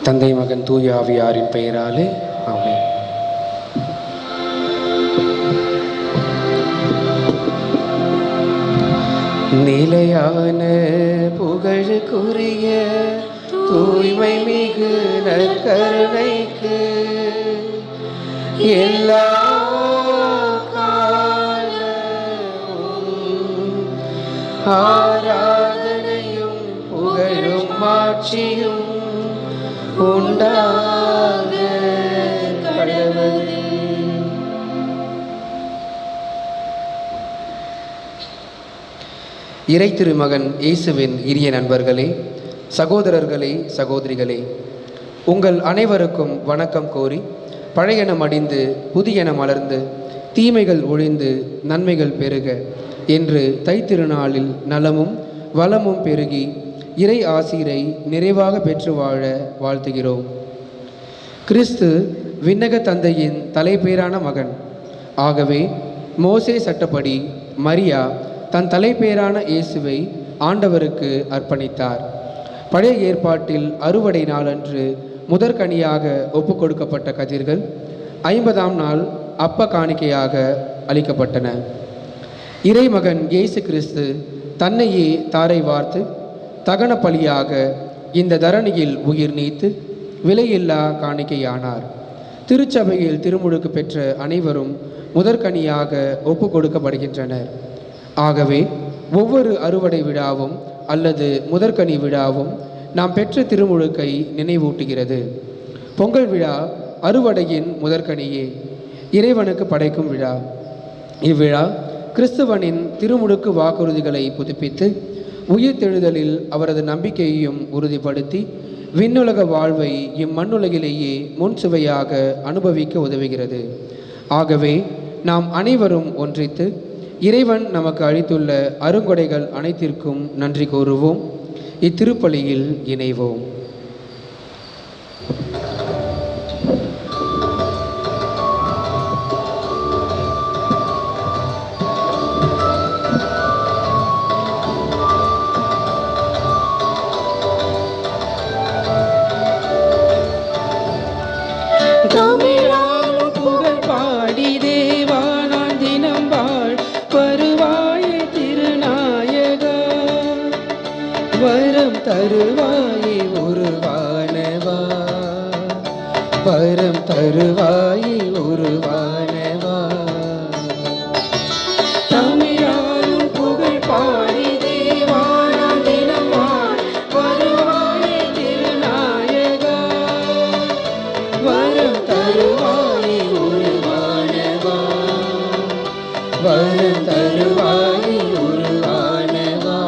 தந்தை மகன் தூய ஆவியாரின் பெயராலே ஆமென். நிலையான புகழுக்குரிய தூய்மை மிகு நற்கருணைக்கு எல்லா ஆராதனையும் புகழும் மாட்சியும் உண்டாக கடவுளே. இறை திருமகன் இயேசுவின் இனிய நண்பர்களே, சகோதரர்களே, சகோதரிகளே, உங்கள் அனைவருக்கும் வணக்கம் கோரி பழையன மடிந்து புதியன மலர்ந்து தீமைகள் ஒழிந்து நன்மைகள் பெருக என்று தைத்திருநாளில் நலமும் வளமும் பெருகி இறை ஆசீரை நிறைவாக பெற்று வாழ வாழ்த்துகிறோம். கிறிஸ்து விண்ணக தந்தையின் தலைப்பேரான மகன். ஆகவே மோசே சட்டப்படி மரியா தன் தலைப்பேரான இயேசுவை ஆண்டவருக்கு அர்ப்பணித்தார். பழைய ஏற்பாட்டில் அறுவடை நாளன்று முதற்கனியாக ஒப்பு கொடுக்கப்பட்ட கதிர்கள் 50ஆம் நாள் அப்ப காணிக்கையாக அளிக்கப்பட்டன. இறைமகன் இயேசு கிறிஸ்து தன்னையே தாரை வார்த்து தகன பலியாக இந்த தரணியில் உயிர் நீத்து விலையில்லா காணிக்கையானார். திருச்சபையில் திருமுழுக்கு பெற்ற அனைவரும் முதற்கனியாக ஒப்பு கொடுக்கப்படுகின்றனர். ஆகவே ஒவ்வொரு அறுவடை விழாவும் அல்லது முதற்கனி விழாவும் நாம் பெற்ற திருமுழுக்கை நினைவூட்டுகிறது. பொங்கல் விழா அறுவடையின் முதற்கனியே, இறைவனுக்கு படைக்கும் விழா. இவ்விழா கிறிஸ்துவனின் திருமுழுக்கு வாக்குறுதிகளை புதுப்பித்து உயிர்த்தெழுதலில் அவரது நம்பிக்கையையும் உறுதிப்படுத்தி விண்ணுலக வாழ்வை இம்மண்ணுலகிலேயே முன் சுவையாக அனுபவிக்க உதவுகிறது. ஆகவே நாம் அனைவரும் ஒன்றித்து இறைவன் நமக்கு அளித்துள்ள அருங்கொடைகள் அனைத்திற்கும் நன்றி கூறுவோம். இத்திருப்பலியில் இணைவோம். தருவாயே உருவானவா, வரம் தருவாயே உருவானவா. தமிழாலும் புகழ் பாடி தேவானாம் தினம் வாழ் வருவாயே திருநாயகா, வரம் தருவாயே உருவானவா, வரம் தருவாயே உருவானவா.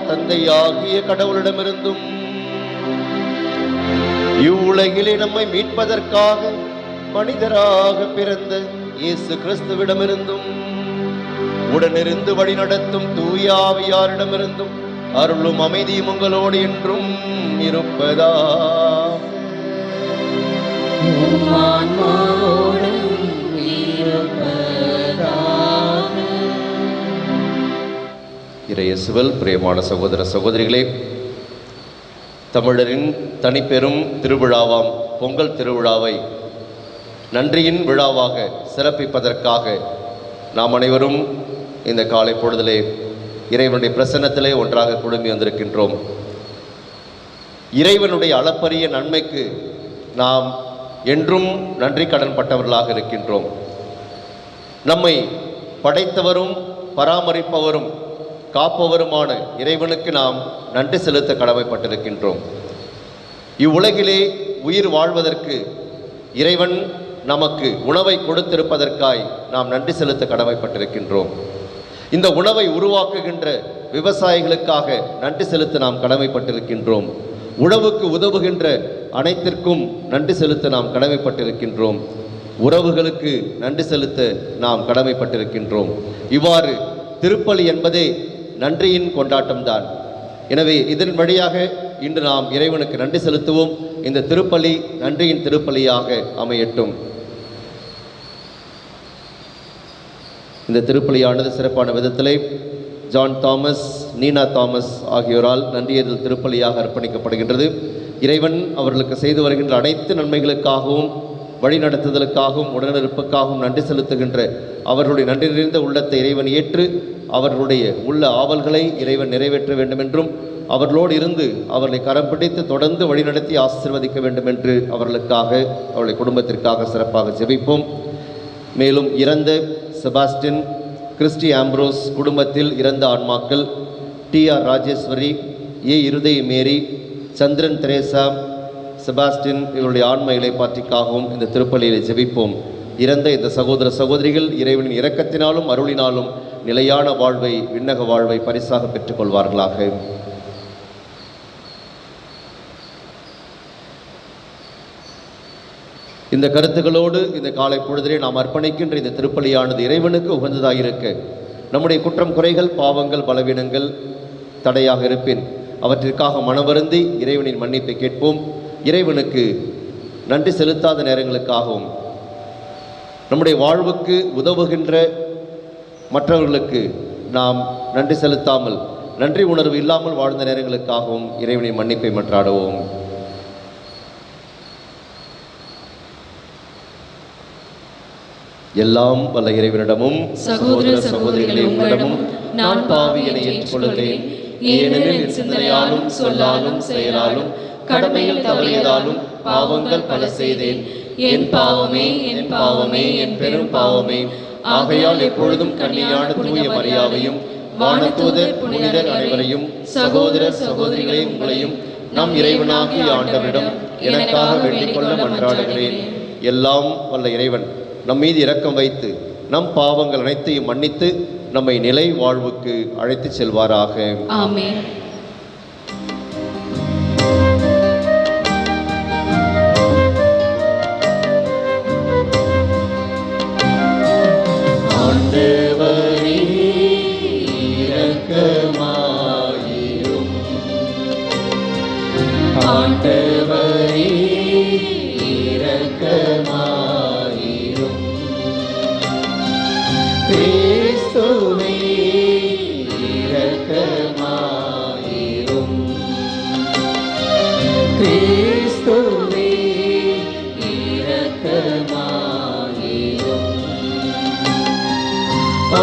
தந்தையாகிய கடவுளிடமிருந்தும் இவ்வுலகிலே நம்மை மீட்பதற்காக மனிதராக பிறந்த இயேசு கிறிஸ்துவிடமிருந்தும் உடனிருந்து வழிநடத்தும் தூய ஆவியாரிடமிருந்தும் அருளும் அமைதியும் உங்களோடு என்றும் இருப்பதாக. இறையேசுவில் பிரியமான சகோதர சகோதரிகளே, தமிழரின் தனிப்பெரும் திருவிழாவாம் பொங்கல் திருவிழாவை நன்றியின் விழாவாக சிறப்பிப்பதற்காக நாம் அனைவரும் இந்த காலை பொழுதிலே இறைவனுடைய பிரசன்னத்திலே ஒன்றாக குழுமி வந்திருக்கின்றோம். இறைவனுடைய அளப்பரிய நன்மைக்கு நாம் என்றும் நன்றி கடன் பட்டவர்களாக இருக்கின்றோம். நம்மை படைத்தவரும் பராமரிப்பவரும் காப்பவருமான இறைவனுக்கு நாம் நன்றி செலுத்த கடமைப்பட்டிருக்கின்றோம். இவ்வுலகிலே உயிர் வாழ்வதற்கு இறைவன் நமக்கு உணவை கொடுத்திருப்பதற்காய் நாம் நன்றி செலுத்த கடமைப்பட்டிருக்கின்றோம். இந்த உணவை உருவாக்குகின்ற விவசாயிகளுக்காக நன்றி செலுத்த நாம் கடமைப்பட்டிருக்கின்றோம். உணவுக்கு உதவுகின்ற அனைத்திற்கும் நன்றி செலுத்த நாம் கடமைப்பட்டிருக்கின்றோம். உறவுகளுக்கு நன்றி செலுத்த நாம் கடமைப்பட்டிருக்கின்றோம். இவ்வாறு திருப்பலி என்பதே நன்றியின் கொண்டாட்டம்தான். எனவே இதன் வழியாக இன்று நாம் இறைவனுக்கு நன்றி செலுத்துவோம். இந்த திருப்பலி நன்றியின் திருப்பலியாக அமையட்டும். இந்த திருப்பலியானது சிறப்பான விதத்திலே ஜான் தாமஸ், நீனா தாமஸ் ஆகியோரால் நன்றியறிதல் திருப்பலியாக அர்ப்பணிக்கப்படுகின்றது. இறைவன் அவர்களுக்கு செய்து வருகின்ற அனைத்து நன்மைகளுக்காகவும் வழிநடத்துதலுக்காகவும் உடனிருப்புக்காகவும் நன்றி செலுத்துகின்ற அவர்களுடைய நன்றி நிறைந்த உள்ளத்தை இறைவன் ஏற்று அவர்களுடைய உள்ள ஆவல்களை இறைவன் நிறைவேற்ற வேண்டும் என்றும் அவர்களோடு இருந்து அவர்களை கரம் பிடித்து தொடர்ந்து வழிநடத்தி ஆசீர்வதிக்க வேண்டும் என்று அவர்களுக்காக அவருடைய குடும்பத்திற்காக சிறப்பாக ஜெபிப்போம். மேலும் இறந்த செபாஸ்டின், கிறிஸ்டி ஆம்ப்ரோஸ் குடும்பத்தில் இறந்த ஆன்மாக்கள் டி.ஆர். ராஜேஸ்வரி, ஏ. இருதய மேரி, சந்திரன் தெரேசா, செபாஸ்டின் இவருடைய ஆன்ம இலைப்பாற்றிக்காகவும் இந்த திருப்பலியிலே ஜெபிப்போம். இறந்த இந்த சகோதர சகோதரிகள் இறைவனின் இரக்கத்தினாலும் அருளினாலும் நிலையான வாழ்வை, விண்ணக வாழ்வை பரிசாக பெற்றுக்கொள்வார்களாக. இந்த கருத்துக்களோடு இந்த காலை பொழுதிலே நாம் அர்ப்பணிக்கின்ற இந்த திருப்பலியானது இறைவனுக்கு உகந்ததாயிருக்க நம்முடைய குற்றம் குறைகள் பாவங்கள் பலவீனங்கள் தடையாக இருப்பின் அவற்றிற்காக மனவருந்தி இறைவனின் மன்னிப்பை கேட்போம். இறைவனுக்கு நன்றி செலுத்தாத நேரங்களுக்காகவும் நம்முடைய வாழ்வுக்கு உதவுகின்ற மற்றவர்களுக்கு நாம் நன்றி செலுத்தாமல் நன்றி உணர்வு இல்லாமல் வாழ்ந்த நேரங்களுக்காகவும் இறைவனின் மன்னிப்பை மன்றாடுவோம். எல்லாம் வல்ல இறைவனிடமும் சகோதர சகோதரிகளே உங்களிடமும் நான் பாவியனை ஏற்றுக்கொள்கிறேன். ஏனெனில் என் சிந்தனையாலும் சொல்லாலும் செயலாலும் கடமையில் தவறியதாலும் பாவங்கள் பல செய்தேன். என் பாவமே, என் பாவமே, என் பெரும் பாவமே. ஆகையால் எப்பொழுதும் கன்னியான தூய மரியாவையும் வானதூதர் புனிதர் அனைவரையும் சகோதரர் சகோதரிகளே உங்களையும் நம் இறைவனாகிய ஆண்டவரிடம் எனக்காக வேண்டிக் கொள்ள மன்றாடுகிறேன். எல்லாம் வல்ல இறைவன் நம் மீது இரக்கம் வைத்து நம் பாவங்கள் அனைத்தையும் மன்னித்து நம்மை நிலை வாழ்வுக்கு அழைத்து செல்வாராக. ஆமென். ஆண்டவரே இரக்கமாயிரும். ஆண்டவரே இரக்கமாயிரும். கிறிஸ்துவே இரக்கமாயிரும். கிறிஸ்துவே இரக்கமாயிரும்.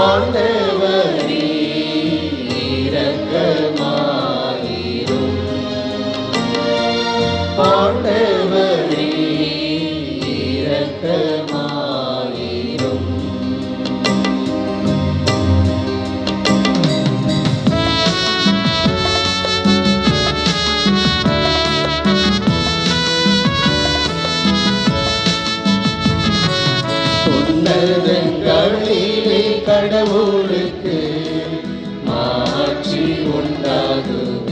ஆண்டவரே இரக்கமாயிரும். ஆண்டவரே இரக்கமாயிரும். உன்னதங்களிலே கடவுளுக்கு மாட்சி உண்டாகுக.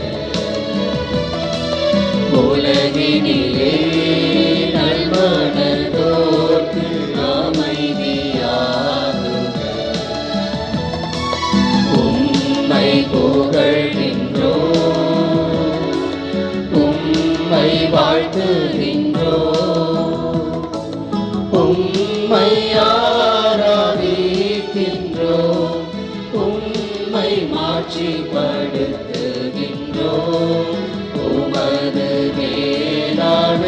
உலகினிலே நல்மனதோர்க்கு அமைதியாகுக. உம்மை புகழ்கின்றோம், உம்மை வாழ்த்துகின்றோம், உம்மை ஆராதிக்கின்றோம், உம்மை மாட்சிப்படுத்துகின்றோம். உமது மேலான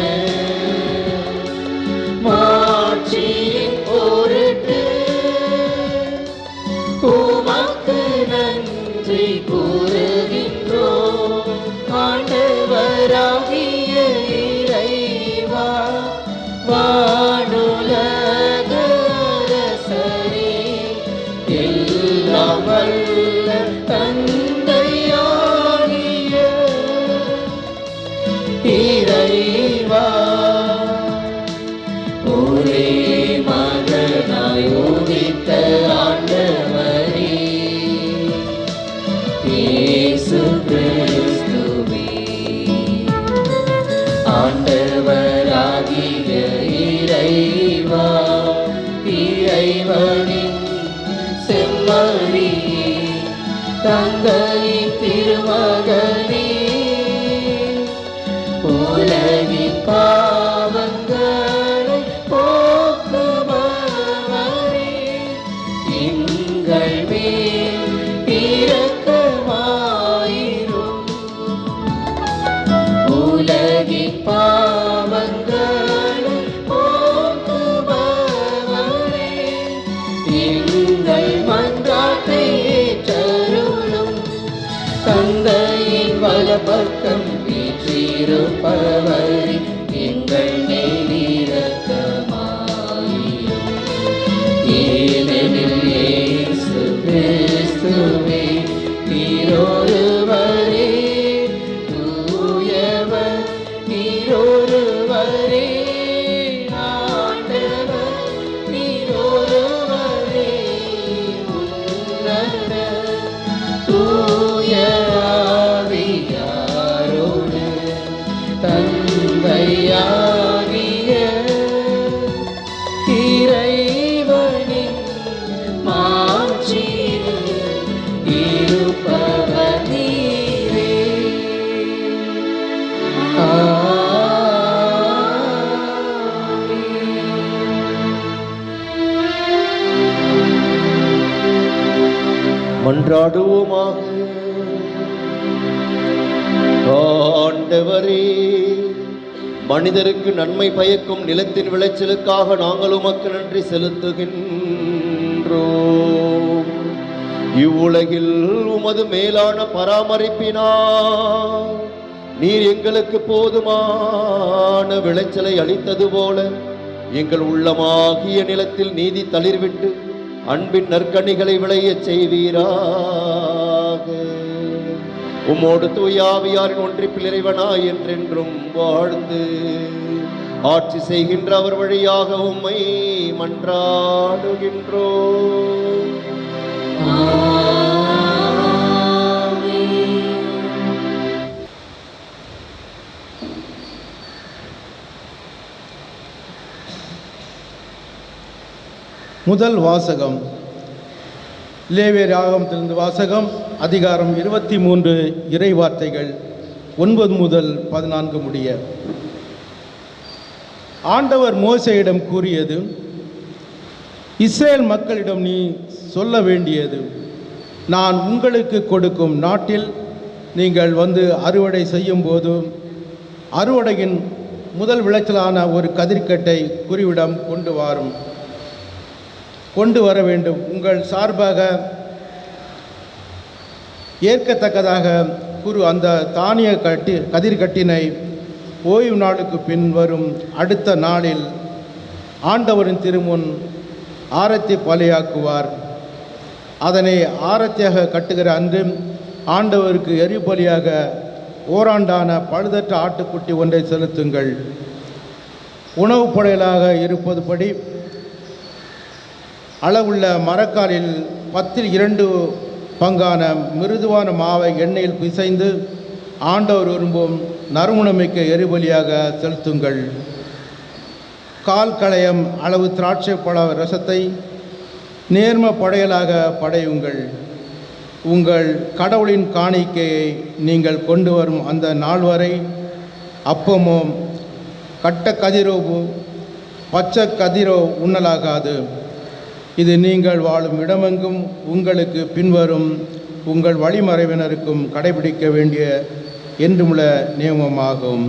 மன்றாடுவோமாக. ஆண்டவரே, மனிதருக்கு நன்மை பயக்கும் நிலத்தின் விளைச்சலுக்காக நாங்கள் உமக்கு நன்றி செலுத்துகின்றோம். இவ்வுலகில் உமது மேலான பராமரிப்பினால் நீர் எங்களுக்கு போதுமான விளைச்சலை அளித்தது போல எங்கள் உள்ளமாகிய நிலத்தில் நீதி தளிர்விட்டு அன்பின் நற்கனிகளை விளையச் செய்வீராக. உம்மோடு தூய ஆவியாரின் ஒன்றிப்பில் இறைவனாய் என்றென்றும் வாழ்ந்து ஆட்சி செய்கின்ற அவர் வழியாக உம்மை மன்றாடுகின்றோம். முதல் வாசகம் லேவியர் ஆகமத்திலிருந்து வாசகம். அதிகாரம் 23, இறை வார்த்தைகள் 9 முதல் 14 முடிய. ஆண்டவர் மோசேயிடம் கூறியது: இஸ்ரேல் மக்களிடம் நீ சொல்ல வேண்டியது, நான் உங்களுக்கு கொடுக்கும் நாட்டில் நீங்கள் வந்து அறுவடை செய்யும் போது அறுவடையின் முதல் விளைச்சலான ஒரு கதிர்க்கட்டை குறிவிடம் கொண்டு வர வேண்டும். உங்கள் சார்பாக ஏற்கத்தக்கதாக அந்த தானிய கதிர்கட்டினை ஓய்வு நாளுக்கு பின் வரும் அடுத்த நாளில் ஆண்டவரின் திருமுன் ஆரத்தி பலியாக்குவார். அதனை ஆரத்தியாக கட்டுகிற அன்று ஆண்டவருக்கு எரிபலியாக ஓராண்டான பழுதற்ற ஆட்டுக்குட்டி ஒன்றை செலுத்துங்கள். உணவுப் படையலாக இருப்பதுபடி அளவுள்ள மரக்காலில் 10 பங்கான மிருதுவான மாவை எண்ணெயில் பிசைந்து ஆண்டவர் விரும்பும் நறுமணமிக்க எரிபலியாக செலுத்துங்கள். 1/4 கலயம் அளவு திராட்சை பழ ரசத்தை நேர்ம படையலாக படையுங்கள். உங்கள் கடவுளின் காணிக்கையை நீங்கள் கொண்டு வரும் அந்த நாள் வரை அப்பமோ கட்ட கதிரோ பச்சை கதிரோ உண்ணலாகாது. இது நீங்கள் வாழும் இடமெங்கும் உங்களுக்கு பின்வரும் உங்கள் வழிமறைவினருக்கும் கடைபிடிக்க வேண்டிய என்றுமுள்ள நியமமாகும்.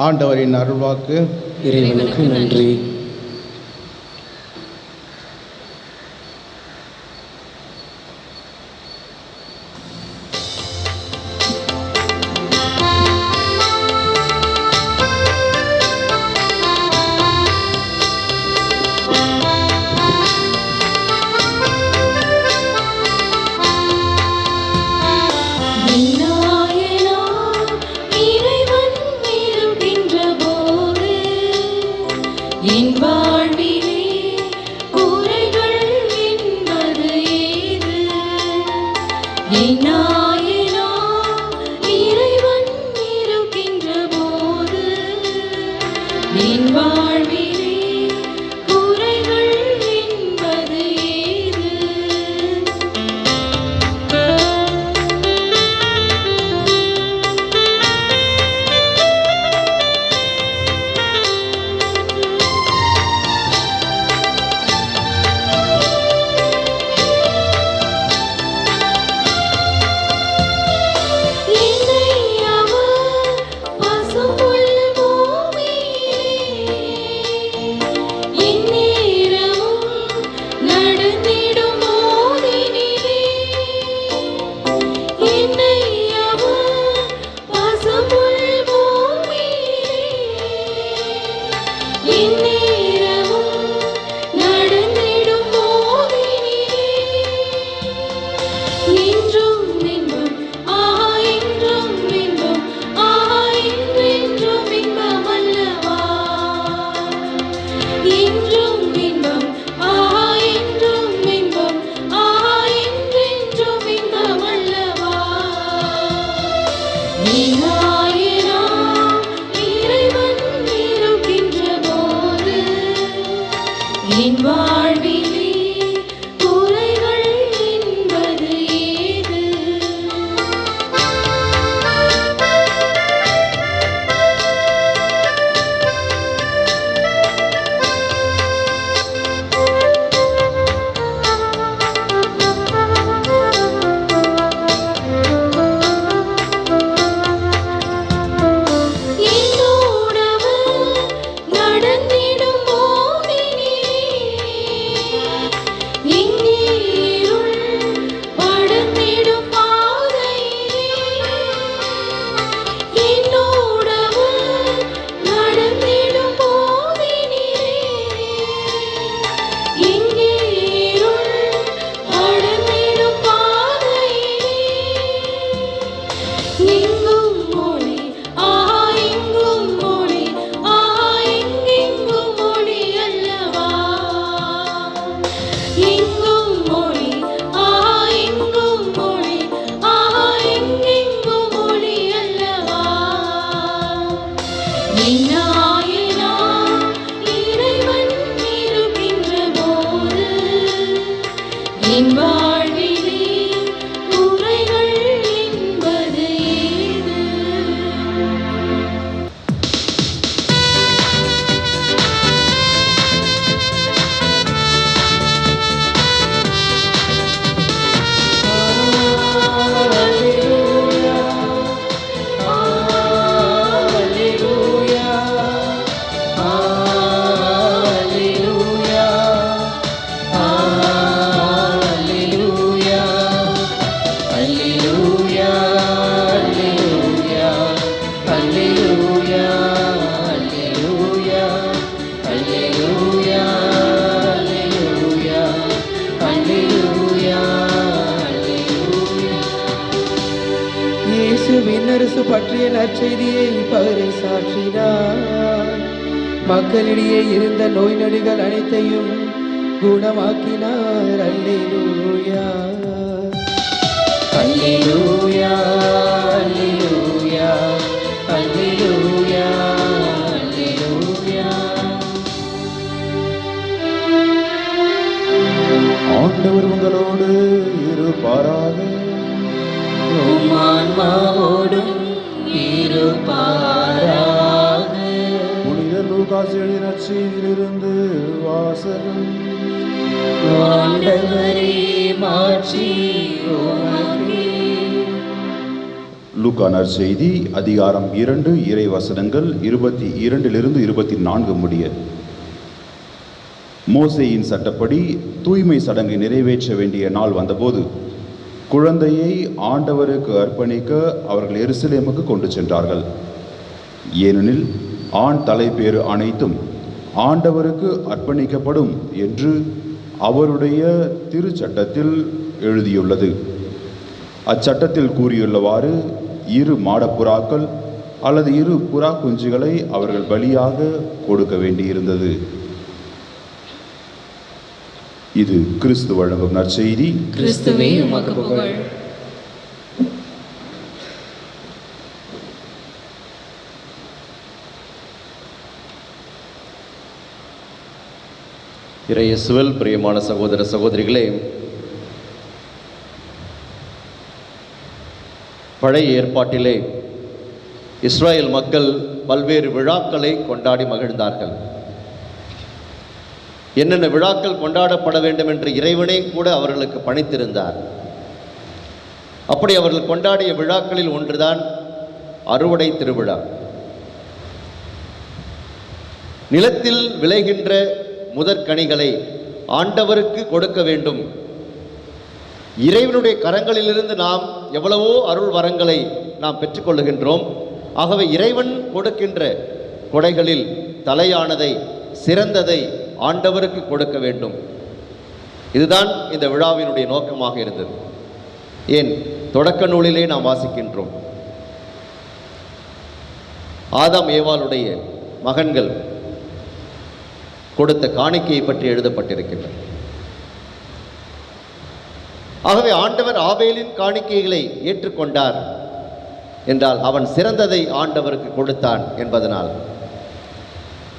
ஆண்டவரின் அருள்வாக்கு. இறைவனுக்கு நன்றி. என் வாழ்விலே உரைகள் என்பது ஏது? விண்ணரசு பற்றிய நற்செய்தியை பகரை சாற்றினார். மக்களிடையே இருந்த நோய் நொடிகள் அனைத்தையும் குணமாக்கினார். அல்லேலூயா அல்லேலூயா அல்லேலூயா அல்லேலூயா அல்லேலூயா. ஆண்டவர் உங்களோடு இருப்பாராக. உம் ஆன்மாவோடும் இருப்பாராக. புனித லூகாஸ் எழுதின நற்செய்தியிலிருந்து வாசகம். ஆண்டவரே மாட்சி உமக்கே. லூக்கா நற்செய்தி அதிகாரம் 2 இறை வசனங்கள் 22 24 முடிய. மோசேயின் சட்டப்படி தூய்மை சடங்கை நிறைவேற்ற வேண்டிய நாள் வந்தபோது குழந்தையை ஆண்டவருக்கு அர்ப்பணிக்க அவர்கள் எருசலேமுக்கு கொண்டு சென்றார்கள். ஏனெனில் ஆண் தலைப்பேறு அனைத்தும் ஆண்டவருக்கு அர்ப்பணிக்கப்படும் என்று அவருடைய திருச்சட்டத்தில் எழுதியுள்ளது. அச்சட்டத்தில் கூறியுள்ளவாறு 2 மாடப்புறாக்கள் அல்லது 2 புறா குஞ்சுகளை அவர்கள் பலியாக கொடுக்க வேண்டியிருந்தது. இது கிறிஸ்து வழங்கும் நற்செய்தி. கிறிஸ்துவே உமக்கு புகழ். இறையேசுவில் பிரியமான சகோதர சகோதரிகளே, பழைய ஏற்பாட்டிலே இஸ்ராயேல் மக்கள் பல்வேறு விழாக்களை கொண்டாடி மகிழ்ந்தார்கள். என்னென்ன விழாக்கள் கொண்டாடப்பட வேண்டும் என்று இறைவனே கூட அவர்களுக்கு பணித்திருந்தார். அப்படி அவர்கள் கொண்டாடிய விழாக்களில் ஒன்றுதான் அறுவடை திருவிழா. நிலத்தில் விளைகின்ற முதற்கனிகளை ஆண்டவருக்கு கொடுக்க வேண்டும். இறைவனுடைய கரங்களிலிருந்து நாம் எவ்வளவோ அருள் வரங்களை நாம் பெற்றுக்கொள்ளுகின்றோம். ஆகவே இறைவன் கொடுக்கின்ற கொடைகளில் தலையானதை, சிறந்ததை ஆண்டவருக்கு கொடுக்க வேண்டும். இதுதான் இந்த விழாவினுடைய நோக்கமாக இருந்தது. ஏன், தொடக்க நூலிலே நாம் வாசிக்கின்றோம், ஆதாம் ஏவாளுடைய மகன்கள் கொடுத்த காணிக்கையை பற்றி எழுதப்பட்டிருக்கின்றன. ஆகவே ஆண்டவர் ஆபேலின் காணிக்கைகளை ஏற்றுக்கொண்டார் என்றால் அவன் சிறந்ததை ஆண்டவருக்கு கொடுத்தான் என்பதனால்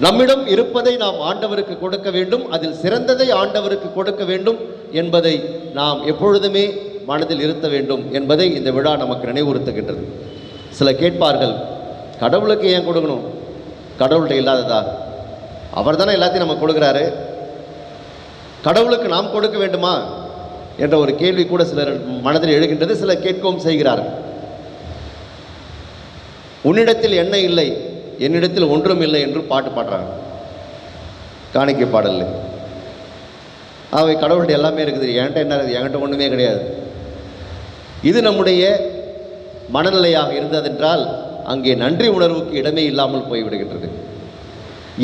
நம்மிடம் இருப்பதை நாம் ஆண்டவருக்கு கொடுக்க வேண்டும், அதில் சிறந்ததை ஆண்டவருக்கு கொடுக்க வேண்டும் என்பதை நாம் எப்பொழுதுமே மனதில் இருத்த வேண்டும் என்பதை இந்த விழா நமக்கு நினைவுறுத்துகின்றது. சில கேட்பார்கள், கடவுளுக்கு ஏன் கொடுக்கணும், கடவுள்கிட்ட இல்லாததா, அவர் தானே எல்லாத்தையும் நம்ம கொடுக்குறாரு, கடவுளுக்கு நாம் கொடுக்க வேண்டுமா என்ற ஒரு கேள்வி கூட சிலர் மனதில் எழுகின்றது. சிலர் கேட்கவும் செய்கிறார்கள். உன்னிடத்தில் என்ன இல்லை, என்னிடத்தில் ஒன்றும் இல்லை என்று பாட்டு பாடுறாங்க, காணிக்கை பாடல். அவை கடவுள்கிட்ட எல்லாமே இருக்குது, என்கிட்ட என்ன இருக்குது, என்கிட்ட ஒன்றுமே கிடையாது. இது நம்முடைய மனநிலையாக இருந்ததென்றால் அங்கே நன்றி உணர்வுக்கு இடமே இல்லாமல் போய்விடுகின்றது.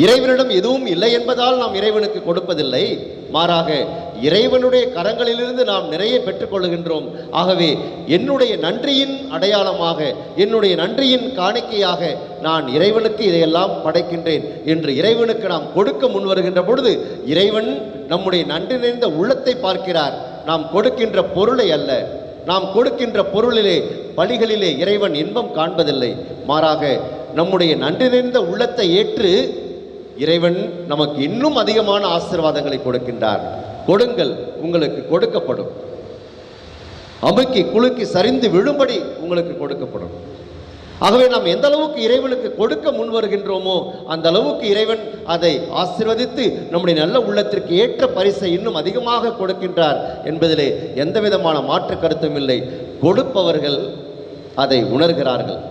இறைவனிடம் எதுவும் இல்லை என்பதால் நாம் இறைவனுக்கு கொடுப்பதில்லை, மாறாக இறைவனுடைய கரங்களிலிருந்து நாம் நிறைய பெற்றுக்கொள்கின்றோம். ஆகவே என்னுடைய நன்றியின் அடையாளமாக, என்னுடைய நன்றியின் காணிக்கையாக நான் இறைவனுக்கு இதையெல்லாம் படைக்கின்றேன் என்று இறைவனுக்கு நாம் கொடுக்க முன் வருகின்ற பொழுது இறைவன் நம்முடைய நன்றி நிறைந்த உள்ளத்தை பார்க்கிறார். நாம் கொடுக்கின்ற பொருளை அல்ல, நாம் கொடுக்கின்ற பொருளிலே, பலிகளிலே இறைவன் இன்பம் காண்பதில்லை, மாறாக நம்முடைய நன்றி நிறைந்த உள்ளத்தை ஏற்று இறைவன் நமக்கு இன்னும் அதிகமான ஆசீர்வாதங்களை கொடுக்கின்றார். கொடுங்கள், உங்களுக்கு கொடுக்கப்படும். அமுக்கி குலுக்கி சரிந்து விழும்படி உங்களுக்கு கொடுக்கப்படும். ஆகவே நாம் எந்த அளவுக்கு இறைவனுக்கு கொடுக்க முன் வருகின்றோமோ அந்த அளவுக்கு இறைவன் அதை ஆசீர்வதித்து நம்முடைய நல்ல உள்ளத்திற்கு ஏற்ற பரிசை இன்னும் அதிகமாக கொடுக்கின்றார் என்பதிலே எந்த விதமான மாற்று கருத்தும் இல்லை. கொடுப்பவர்கள் அதை உணர்கிறார்கள்.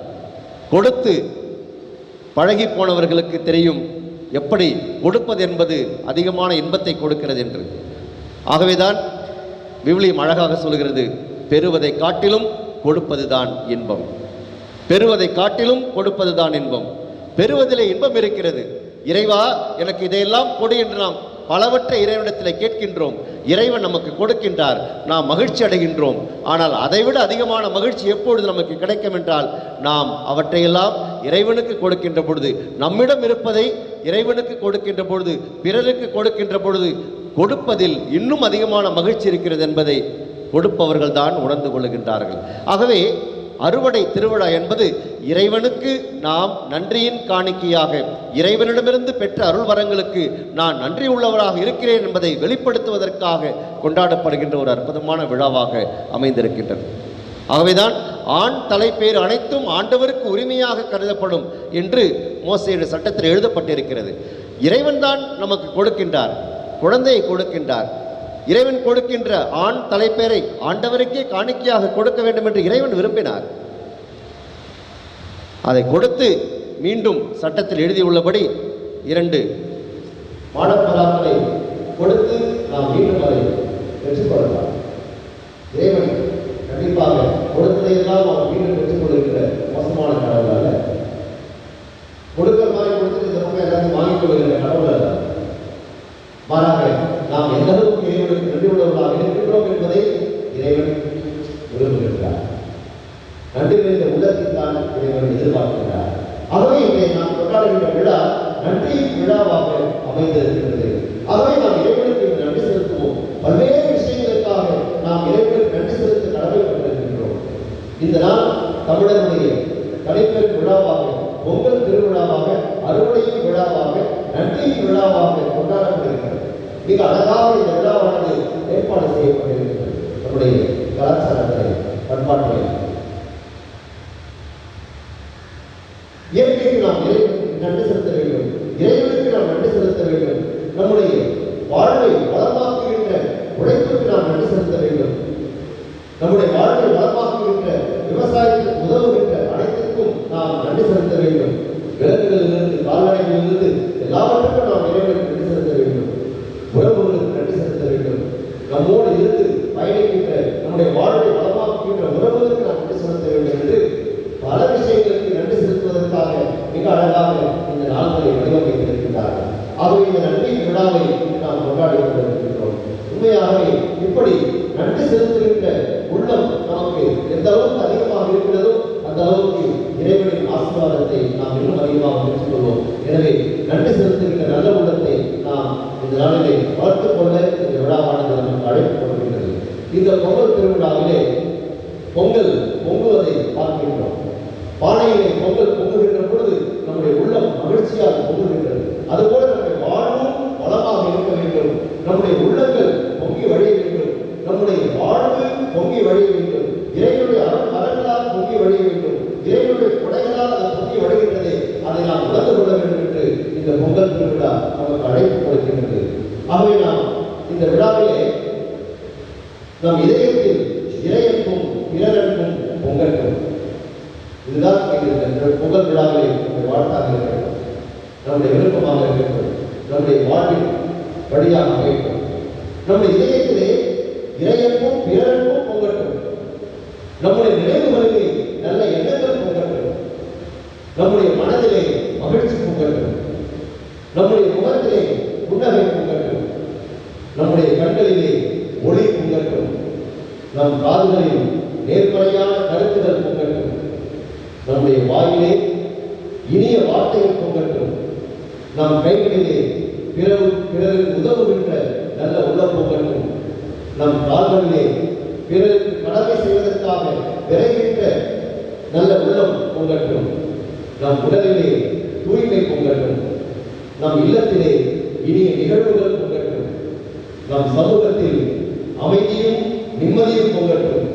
கொடுத்து பழகி போனவர்களுக்கு தெரியும் எப்படி கொடுப்பது என்பது அதிகமான இன்பத்தை கொடுக்கிறது என்று. ஆகவேதான் விவிலியம் அழகாக சொல்கிறது, பெறுவதை காட்டிலும் கொடுப்பதுதான் இன்பம். பெறுவதை காட்டிலும் கொடுப்பதுதான் இன்பம். பெறுவதிலே இன்பம் இருக்கிறது. இறைவா எனக்கு இதையெல்லாம் கொடு என்று நாம் பலவற்றை இறைவனிடத்தில் கேட்கின்றோம். இறைவன் நமக்கு கொடுக்கின்றார், நாம் மகிழ்ச்சி அடைகின்றோம். ஆனால் அதைவிட அதிகமான மகிழ்ச்சி எப்பொழுது நமக்கு கிடைக்கும் என்றால், நாம் அவற்றையெல்லாம் இறைவனுக்கு கொடுக்கின்ற பொழுது, நம்மிடம் இருப்பதை இறைவனுக்கு கொடுக்கின்ற பொழுது, பிறருக்கு கொடுக்கின்ற பொழுது கொடுப்பதில் இன்னும் அதிகமான மகிழ்ச்சி இருக்கிறது என்பதை கொடுப்பவர்கள் தான் உணர்ந்து கொள்கின்றார்கள். ஆகவே அறுவடை திருவிழா என்பது இறைவனுக்கு நாம் நன்றியின் காணிக்கையாக, இறைவனிடமிருந்து பெற்ற அருள் வரங்களுக்கு நான் நன்றி உள்ளவராக இருக்கிறேன் என்பதை வெளிப்படுத்துவதற்காக கொண்டாடப்படுகின்ற ஒரு அற்புதமான விழாவாக அமைந்திருக்கின்றது. ஆகவேதான் ஆண் தலைப்பேறு அனைத்தும் ஆண்டவருக்கு உரிமையாக கருதப்படும் என்று மோசேயுடைய சட்டத்தில் எழுதப்பட்டிருக்கிறது. இறைவன் தான் நமக்கு கொடுக்கின்றார், குழந்தையை கொடுக்கின்றார். இறைவன் கொடுக்கின்ற ஆண் தலைப்பேரை ஆண்டவருக்கே காணிக்கையாக கொடுக்க வேண்டும் என்று இறைவன் விரும்பினார். அதை கொடுத்து மீண்டும் சட்டத்தில் எழுதியுள்ளபடி 2 மாடப்பராக்களை கொடுத்து நாம் மீண்டும் அதை பெற்றுக்கொள்ளலாம். இறைவன் கண்டிப்பாக கொடுத்ததையெல்லாம் அவர் மீண்டும் பெற்றுக்கொள்கிற மோசமான கடவுள் அல்ல. கொடுக்கிற மாதிரி கொடுத்து இந்த பக்கம் எல்லாத்தையும் வாங்கிக் கொள்கிற கடவுள் அல்ல. மாறாக நாம் எந்த அளவுக்கு இறைவனுக்கு நன்றி உள்ளவர்களாக இருக்கின்றோம் என்பதை இறைவன் விரும்புகின்றார். நன்றி நிறைந்த உள்ளத்தில் தான் இறைவன் எதிர்பார்க்கின்றார். ஆகவே இதை நாம் கொண்டாடுகின்ற விழா நன்றியின் விழாவாக அமைந்திருக்கிறது. ஆகவே நாம் இறைவனுக்கு நன்றி செலுத்துவோம். பல்வேறு விஷயங்களுக்காக நாம் இறைவனுக்கு நன்றி செலுத்த கடமைப்பட்டிருக்கின்றோம். இந்த நாள் தமிழருடைய தலைப்பெரும் விழாவாக, பொங்கல் திருவிழாவாக, அறுவடையின் விழாவாக, நன்றியின் விழாவாக கொண்டாடப்படுகிறது. மிக அழகாக இந்த விழாவானது ஏற்பாடு செய்யப்பட்டிருக்கிறது. நம்முடைய கலாச்சாரத்தை, பண்பாட்டை, இயற்கைக்கு நாம் இறைவனுக்கு நன்றி செலுத்த வேண்டும். இறைவனுக்கு நாம் நன்றி செலுத்த வேண்டும். நம்முடைய வாழ்வை வளமாக்குகின்ற உழைப்புக்கு நாம் நன்றி செலுத்த வேண்டும். நம்முடைய வாழ்வை வளமாக்குகின்ற விவசாயத்துக்கு உதவுகின்ற அனைத்திற்கும் நாம் நன்றி செலுத்த வேண்டும். விலங்குகளிலிருந்து, கால்நடைகளிலிருந்து எல்லாவற்றுக்கும் நாம் இறைவனுக்கு நன்றி செலுத்த வேண்டும். உறவுகளுக்கு நன்றி செலுத்த வேண்டும். நம்மோடு இருந்து பயணிக்கின்ற, நம்முடைய வாழ்வை வளமாக்குகின்ற உறவுகளுக்கு நாம் நன்றி செலுத்த வேண்டும் என்று பல விஷயங்களுக்கு நன்றி செலுத்துவதற்காக மிக அழகாக இந்த நாள்களை வடிவமைத்திருக்கின்றார்கள். ஆகவே இந்த நன்றி விழாவை நாம் கொண்டாடி கொண்டிருக்கின்றோம். உண்மையாகவே இப்படி நன்றி செலுத்துகின்ற உள்ளம் நமக்கு எந்த அளவுக்கு அதிகமாக இருக்கிறதோ அந்த அளவுக்கு இறைவனின் ஆசீர்வாதத்தை நாம் இன்னும் அதிகமாக பெற்றுக்கொள்வோம். எனவே நன்றி செலுத்துகின்ற நல்ல உள்ளத்தை நாம் இந்த நாளிலே வளர்த்துக் கொள்ள இந்த விழாவானது நமக்கு அழைக்கப்படுகின்றது. இந்த பொங்கல் திருவிழாவிலே பொங்கல் பொங்குவதை பார்க்கின்றோம். பானையிலே பொங்கல் பொங்குகின்ற பொழுது நம்முடைய உள்ளம் மகிழ்ச்சியாக பொங்குகின்றது. அதுபோல நம்முடைய வாழ்வும் வளமாக இருக்க வேண்டும். நம்முடைய உள்ளங்கள் பொங்கி வழிய வேண்டும். நம்முடைய வாழ்வு பொங்கி வழிய வேண்டும். இறைவனுடைய அறங்களால் பொங்கி வழிய வேண்டும். இறைவனுடைய கொடைகளால் அது பொங்கி வழிகின்றதே, அதை நாம் உணர்ந்து கொள்ள வேண்டும் என்று இந்த பொங்கல் திருவிழா நமக்கு அழைப்பு கொடுக்கின்றது. ஆகவே நாம் இந்த விழாவிலே நம் இதயத்தில் இறையன்பும் பிறரன்பும் பொங்கட்டும். இதுதான் இந்த பொங்கல் விழாவிலே நம்முடைய வாழ்த்தாக இருக்கிறது, நம்முடைய விருப்பமாக இருக்கிறது, நம்முடைய வாழ்வின் வழியாக அமைக்கும். நம்முடைய இதயத்திலே இறையன்பும் பிறரன்பும் பொங்கட்டும். நம்முடைய நினைவுகளிலே நல்ல எண்ணங்கள் பொங்கட்டும். நம்முடைய மனதிலே மகிழ்ச்சி பொங்கட்டும். நம்முடைய முகத்திலே புன்னகை பொங்கட்டும். நம்முடைய கண்களிலே ஒளி பொங்கட்டும். நம் காதுகளில் நேர்மறையான கருத்துகள் பொங்கட்டும். நம்முடைய வாயிலே இனிய வார்த்தைகள் பொங்கட்டும். நம் கைகளிலே பிறருக்கு உதவுகின்ற நல்ல உள்ளம் பொங்கட்டும். நம் கால்களிலே பிறருக்கு கடமை செய்வதற்காக விரைகின்ற நல்ல உள்ளம் பொங்கட்டும். நம் உடலிலே தூய்மை பொங்கட்டும். நம் இல்லத்திலே இனிய நிகழ்வுகள் பொங்கட்டும். நம் சமூகத்தில் அமைதியும் நிம்மதியும் பொங்கட்டும்.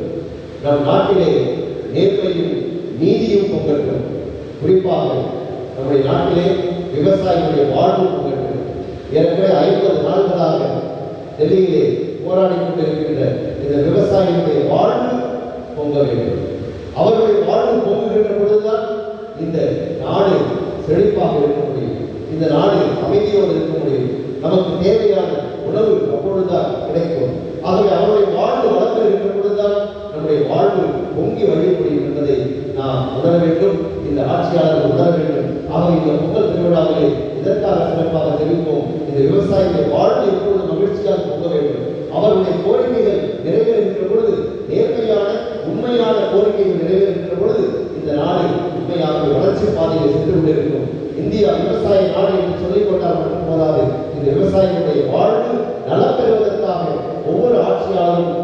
நம் நாட்டிலே நேர்மையும் நீதியும் பொங்கட்டும். குறிப்பாக நம்முடைய நாட்டிலே விவசாயிகளுடைய வாழ்வு பொங்கட்டும். ஏற்கனவே 50 நாட்களாக டெல்லியிலே போராடி கொண்டிருக்கின்ற இந்த விவசாயிகளுடைய வாழ்வு பொங்க வேண்டும். அவர்களுடைய வாழ்வு பொங்குகின்ற பொழுதுதான் இந்த நாடு செழிப்பாக இருக்க முடியும், இந்த நாடு அமைதியோடு இருக்க முடியும், நமக்கு தேவையான உணவு அப்பொழுதுதான் கிடைக்கும். ஆகவே அவருடைய வாழ்வு வளர்ந்து இருக்கிற பொழுதுதான் நம்முடைய வாழ்வு பொங்கி வழிய முடியும் என்பதை நாம் உணர வேண்டும், இந்த ஆட்சியாளர்கள் உணர வேண்டும். ஆகவே இந்த பொங்கல் திருவிழாவிலே இதற்காக சிறப்பாக தெரிவிப்போம். இந்த விவசாயிகளுடைய வாழ்வு எப்பொழுது மகிழ்ச்சியாக பொங்க வேண்டும். அவருடைய கோரிக்கைகள் நிறைவேறுகின்ற பொழுது, நேர்மையான உண்மையான கோரிக்கைகள் நிறைவேறுகின்ற பொழுது இந்த நாடு உண்மையாக வளர்ச்சி பாதையில் சென்று கொண்டிருக்கும். இந்தியா விவசாய நாடு என்று சொல்லிக் கொண்டால் மட்டும் போதாது, இந்த விவசாயிகளுடைய வாழ்வு நலம் பெறுவதற்காக ஒவ்வொரு ஆட்சியாளரும்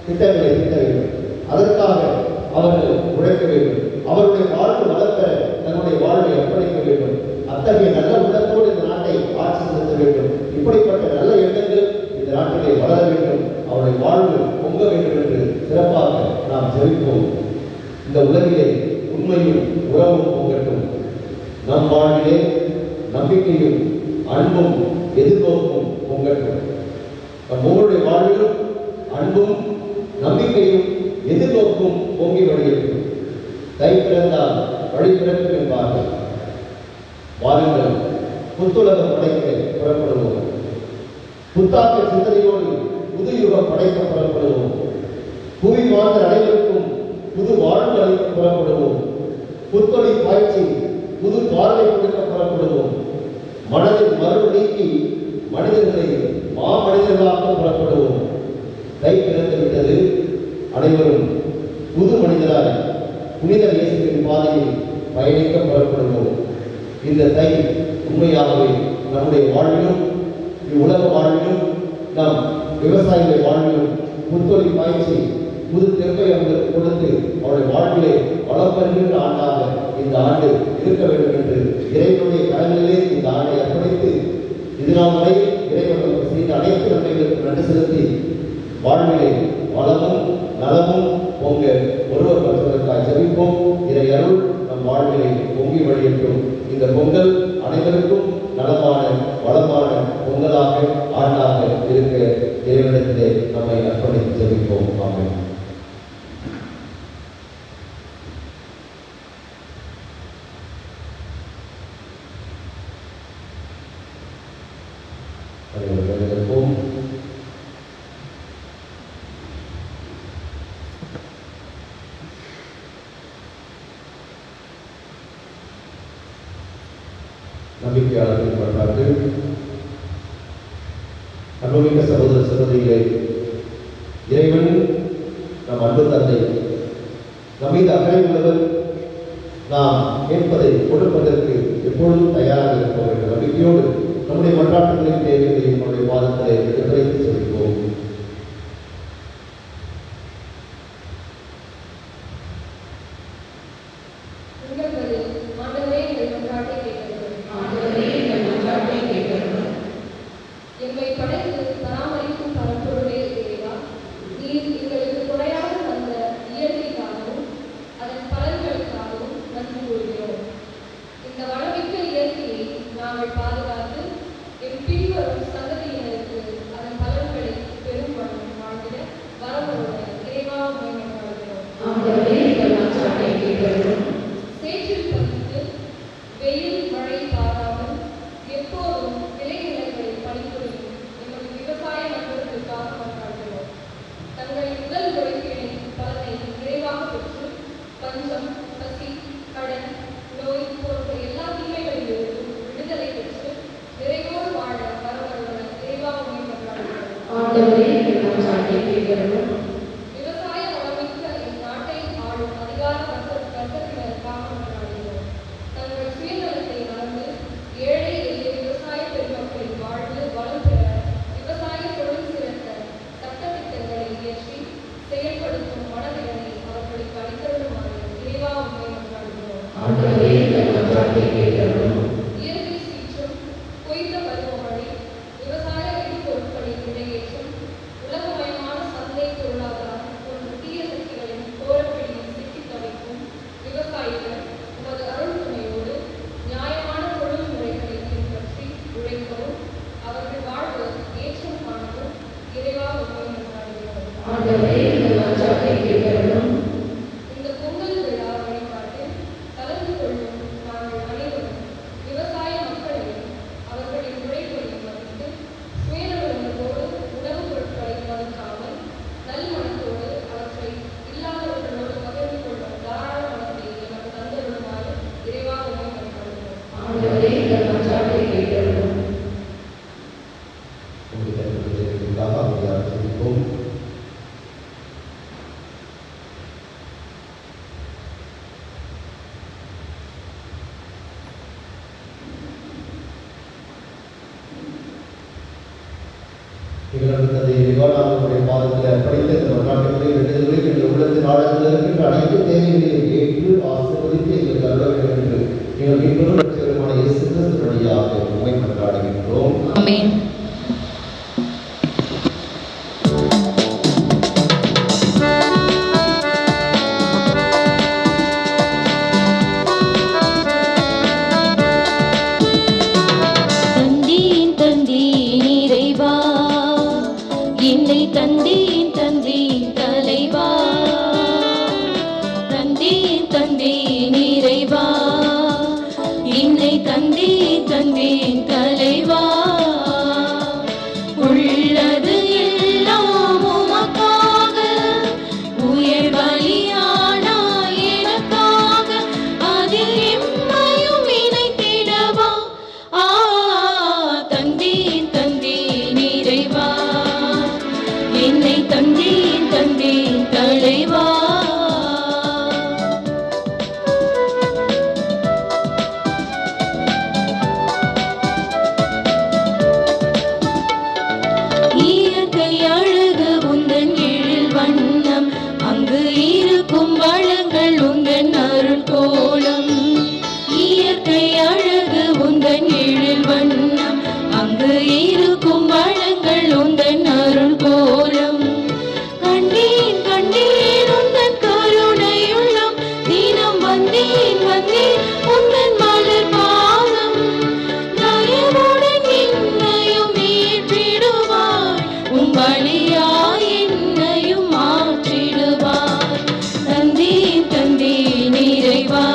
திட்டங்களை தீட்ட வேண்டும். அதற்காக அவர்கள் உழைக்க வேண்டும். அவருடைய வாழ்வு வளர்க்க தன்னுடைய வாழ்வை அர்ப்பணிக்க வேண்டும். அத்தகைய நல்ல உள்ளத்தோடு இந்த நாட்டை ஆட்சி செலுத்த வேண்டும். இப்படிப்பட்ட நல்ல எண்ணங்கள் இந்த நாட்டிலே வளர வேண்டும். அவருடைய வாழ்வு பொங்க வேண்டும் என்று சிறப்பாக நாம் ஜெபிப்போம். இந்த உலகிலே உண்மையும் உறவும் பொங்கட்டும். நம் வாழ்விலே நம்பிக்கையும் அன்பும் எதிர்நோக்கும் பொங்கட்டும். நம் ஒவ்வொருடைய வாழ்விலும் அன்பும் நம்பிக்கையும் எதிர்நோக்கும் பொங்கி வழியட்டும். தை பிறந்தால் வழி பிறக்கும் என்பார்கள். வாருங்கள், புத்துலகம் படைக்க புறப்படுவோம். புத்தாக்க சிந்தனையோடு புது யுகம் படைக்க புறப்படுவோம். புவி மாந்த அனைவருக்கும் புது வாழ்வு அளிக்க புறப்படுவோம். புத்தொழி பாய்ச்சி புது பார்வை கொடுக்க புறப்படுவோம். மனதில் மறு நீக்கி மனிதர்களை மாமனிதர்களாக புறப்படுவோம். தை பிறந்து விட்டது, அனைவரும் புது மனிதராய் புனித இயேசுவின் பாதையில் பயணிக்க புறப்படுவோம். இந்த தை உண்மையாகவே நம்முடைய வாழ்விலும் இவ்வுலக வாழ்விலும் நாம் விவசாயிகள் வாழ்விலும் புத்தொழி பாய்ச்சி புது தெம்பை அவர்களுக்கு கொடுத்து அவருடைய வாழ்விலே வளம் பெறுகின்ற ஆண்டாக இந்த ஆண்டு இருக்க வேண்டும் என்று இறைவனுடைய கடலிலே இந்த ஆண்டை அர்ப்பணித்து இதனால் வரை இறைவன் நமக்கு செய்த அனைத்து நன்மைகளுக்கு நன்றி செலுத்தி வாழ்விலே வளமும் நலமும் பொங்க ஒருவர் மற்றவர்களுக்காக ஜெபிப்போம். இறை அருள் நம் வாழ்விலே பொங்கி வழியட்டும். இந்த பொங்கல் அனைவருக்கும் நலமான வளமான பொங்கலாக ஆண்டாக இருக்க இறைவனிடத்திலே நம்மை அர்ப்பணித்து ஜெபிப்போம். ஆமென். அனைவரும் நம்பிக்கையாளர்கள் பண்பாட்டு அன்புமிக்க சகோதர சகோதரிகளே, இறைவன் நம் அன்பு தந்தை, நம்மீது அக்கறை உள்ளவர், நாம் கேட்பதை கொடுப்பதற்கு எப்பொழுதும் தயாராக இருப்போம் என்ற நம்பிக்கையோடு நம்முடைய மன்றாட்டுகளின் தேவைகளையும் நம்முடைய பாதங்களை எடுத்துரைத்து செல்வோம். இயற்கை சீற்றம், பொய்த்த பருவமழை, விவசாய இடுபொருட்களின் விலை பாதத்தில் அர்ப்பணித்த இந்த மன்றாட்டுகளை விடுதலை எங்கள் உள்ளத்தின் ஆழத்தில் இருக்கின்ற அனைத்து தேவைகளையும் ஏற்று ஆசீர்வதித்து எங்களுக்கு அருள வேண்டும் என்று எங்கள் மீண்டும் ரட்சகருமான இயேசு கிறிஸ்து வழியாக உம்மை மன்றாடுகின்றோம். ஆமென். தந்தேன் தந்தேன் தலைவா, தந்தேன் தந்தேன் இறைவா, என்னை தந்தேன் தந்தேன் தலைவா. உள்ளது எல்லாம் உமக்காக, உயிர் பலியானாய் எனக்காக, அதில் எம்மையும் இணைத்திடவா. தந்தேன் தந்தேன் இறைவா, என்னை தந்தேன் தந்தேன் தலைவா. இயற்கை அழகு உந்தன் எழில் வண்ணம், அங்கு இருக்கும் வளங்கள் உந்தன் அருள் கோலம். இயற்கை அழகு உந்தன் எழில் வண்ணம், அங்கு இருக்கும் வளங்கள் உந்தன் அருள் கோலம். கண்டேன் கண்டேன் உந்தன் கருணையுள்ளம், தினம் வந்தேன் வந்தேன் உந்தன் மலர் பாதம். தயவுடன் என்னையும் ஏற்றிடுவாய், உம் பலியாய் என்னையும் மாற்றிடுவாய். தந்தேன் தந்தேன் இறைவா,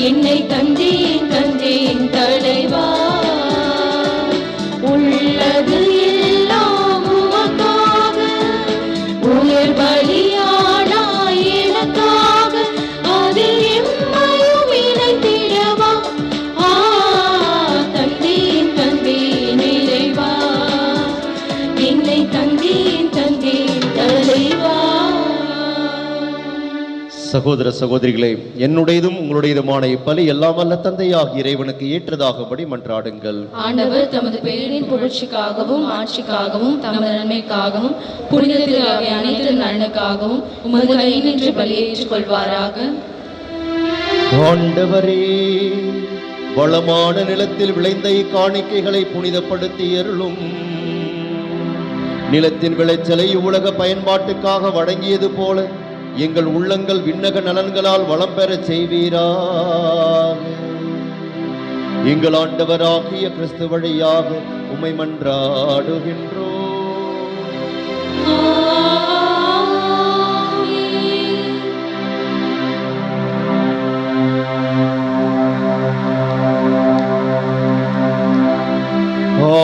என்னை தந்தேன் தந்தேன் தலைவா. உள்ளது எல்லாம் உமக்காக, உயிர் பலியானாய் எனக்காக, அதில் எம்மையும் இணைத்திடவா. தந்தேன் தந்தேன் இறைவா, என்னை தந்தேன் தந்தேன் தலைவா. சகோதர சகோதரிகளே, என்னுடையதும் உங்களுடையதுமான இப்பலி எல்லாம் வல்ல தந்தையாகிய இறைவனுக்கு ஏற்றதாகும்படி மன்றாடுங்கள். ஆண்டவர் தமது பெயரின் புகழ்ச்சிக்காகவும் ஆட்சிக்காகவும் தமது நன்மைக்காகவும் புனித திரு அவை அனைத்து நலனுக்காகவும் உமது கையில் நின்று பலியேற்றுக் கொள்வாராக. ஆண்டவரே, வளமான நிலத்தில் விளைந்த இக்காணிக்கைகளை புனிதப்படுத்தி அருளும். நிலத்தின் விளைச்சலை உலக பயன்பாட்டுக்காக வழங்கியது போல எங்கள் உள்ளங்கள் விண்ணக நலன்களால் வளம் பெறச் செய்வீராக. எங்கள் ஆண்டவராகிய கிறிஸ்து வழியாக உம்மை மன்றாடுகின்றோம்.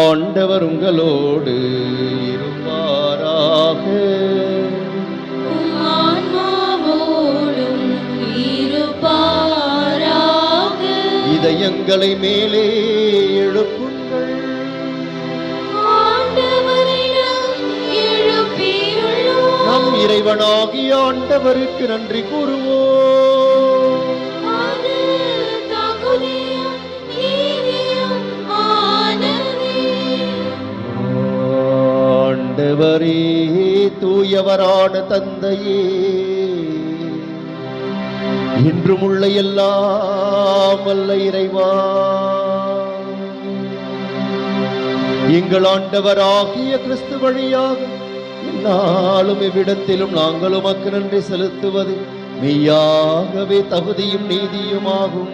ஆண்டவர் உங்களோடு இருப்பாராக. இதயங்களை மேலே எழுப்புங்கள். நம் இறைவனாகிய ஆண்டவருக்கு நன்றி கூறுவோம். ஆண்டவரே, தூயவரான தந்தையே, இன்றும் உள்ள எல்லாம் வல்ல இறைவா, எங்கள் ஆண்டவராகிய கிறிஸ்து வழியாக என்னாலும் இவ்விடத்திலும் நாங்கள் உமக்கு நன்றி செலுத்துவது மெய்யாகவே தகுதியும் நீதியுமாகும்.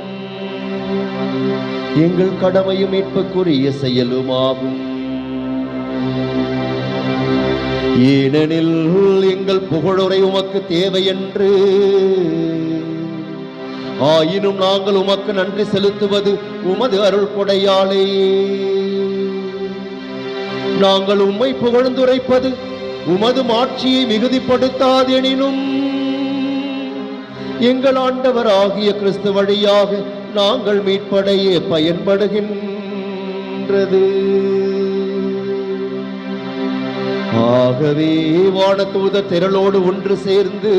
எங்கள் கடமையும் மீட்புக்குரிய செயலுமாகும். ஏனெனில் எங்கள் புகழுரை உமக்கு தேவை என்று, ஆயினும் நாங்கள் உமக்கு நன்றி செலுத்துவது உமது அருள் கொடையாலே. நாங்கள் உம்மை புகழ்ந்துரைப்பது உமது மாட்சியை மிகுதிப்படுத்தாதெனினும், எங்கள் ஆண்டவராகிய கிறிஸ்து வழியாக நாங்கள் மீட்படைய பயன்படுகின்றது. ஆகவே வானதூதர் திரளோடு ஒன்று சேர்ந்து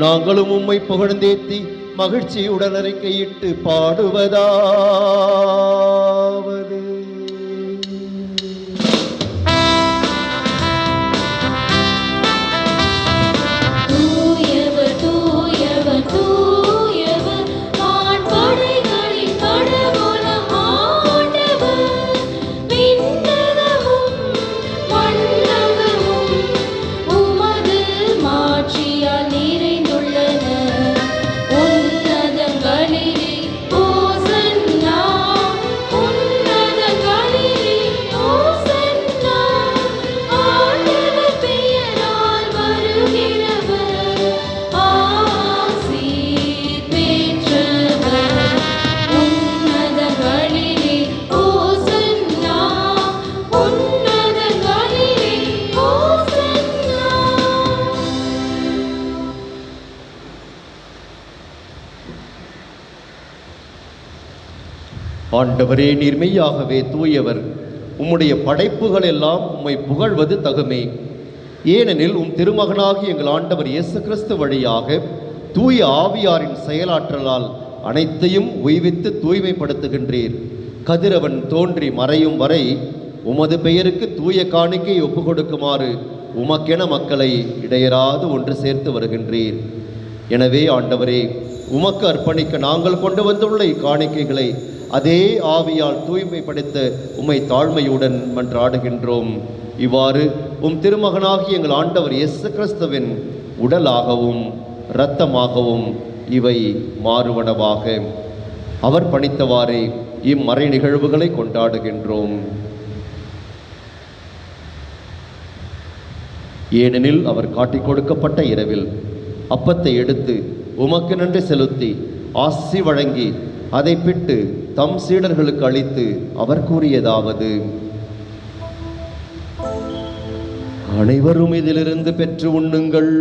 நாங்களும் உம்மை புகழ்ந்தேத்தி மகிழ்ச்சியுடன் அறிக்கையிட்டு பாடுவதாவது. ஆண்டவரே, நீர் மெய்யாகவே தூயவர். உம்முடைய படைப்புகள் எல்லாம் உம்மை புகழ்வது தகுமே. ஏனெனில் உம் திருமகனாகி எங்கள் ஆண்டவர் இயேசு கிறிஸ்து வழியாக தூய ஆவியாரின் செயலாற்றலால் அனைத்தையும் உய்வித்து தூய்மைப்படுத்துகின்றீர். கதிரவன் தோன்றி மறையும் வரை உமது பெயருக்கு தூய காணிக்கை ஒப்பு கொடுக்குமாறு உமக்கென மக்களை இடையராது ஒன்று சேர்த்து வருகின்றீர். எனவே ஆண்டவரே, உமக்கு அர்ப்பணிக்க நாங்கள் கொண்டு வந்துள்ள இக்காணிக்கைகளை அதே ஆவியால் தூய்மைப்படுத்த உம்மை தாழ்மையுடன் மன்றாடுகின்றோம். இவ்வாறு உம் திருமகனாகி எங்கள் ஆண்டவர் இயேசு கிறிஸ்துவின் உடலாகவும் இரத்தமாகவும் இவை மாறுவனவாக. அவர் பணித்தவாறே இம்மறை நிகழ்வுகளை கொண்டாடுகின்றோம். ஏனெனில் அவர் காட்டிக் கொடுக்கப்பட்ட இரவில் அப்பத்தை எடுத்து உமக்கு நன்றி செலுத்தி ஆசி வழங்கி அதை பிட்டு தம் சீடர்களுக்கு அளித்து அவர் கூறியதாவது: அனைவரும் இதிலிருந்து பெற்று உண்ணுங்கள்,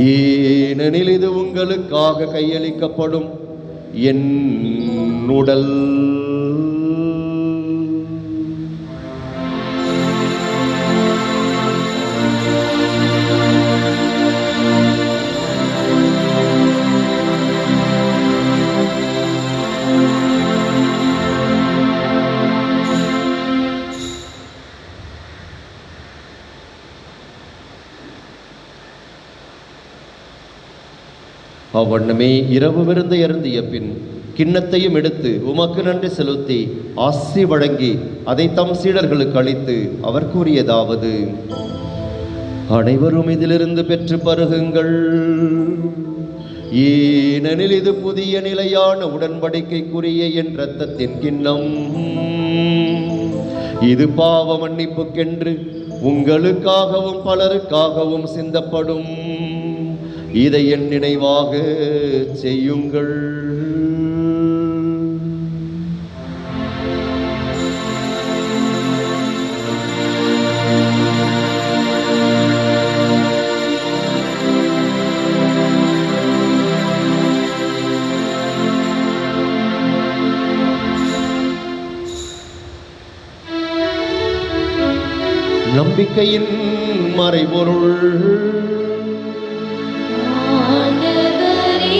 ஏனெனில் இது உங்களுக்காக கையளிக்கப்படும் என் உடல். அவ்வண்ணமே இரவு விருந்து அருந்திய பின் கிண்ணத்தையும் எடுத்து உமக்கு நன்றி செலுத்தி ஆசி வழங்கி அதை தம் சீடர்களுக்கு அளித்து அவர் கூறியதாவது: அனைவரும் இதிலிருந்து பெற்று பருகுங்கள், ஏனெனில் இது புதிய நிலையான உடன்படிக்கைக்குரிய என் இரத்தத்தின் கிண்ணம். இது பாவ மன்னிப்புக்கென்று உங்களுக்காகவும் பலருக்காகவும் சிந்தப்படும். இதை என் நினைவாக செய்யுங்கள். நம்பிக்கையின் மறைபொருள். ஆண்டவரே,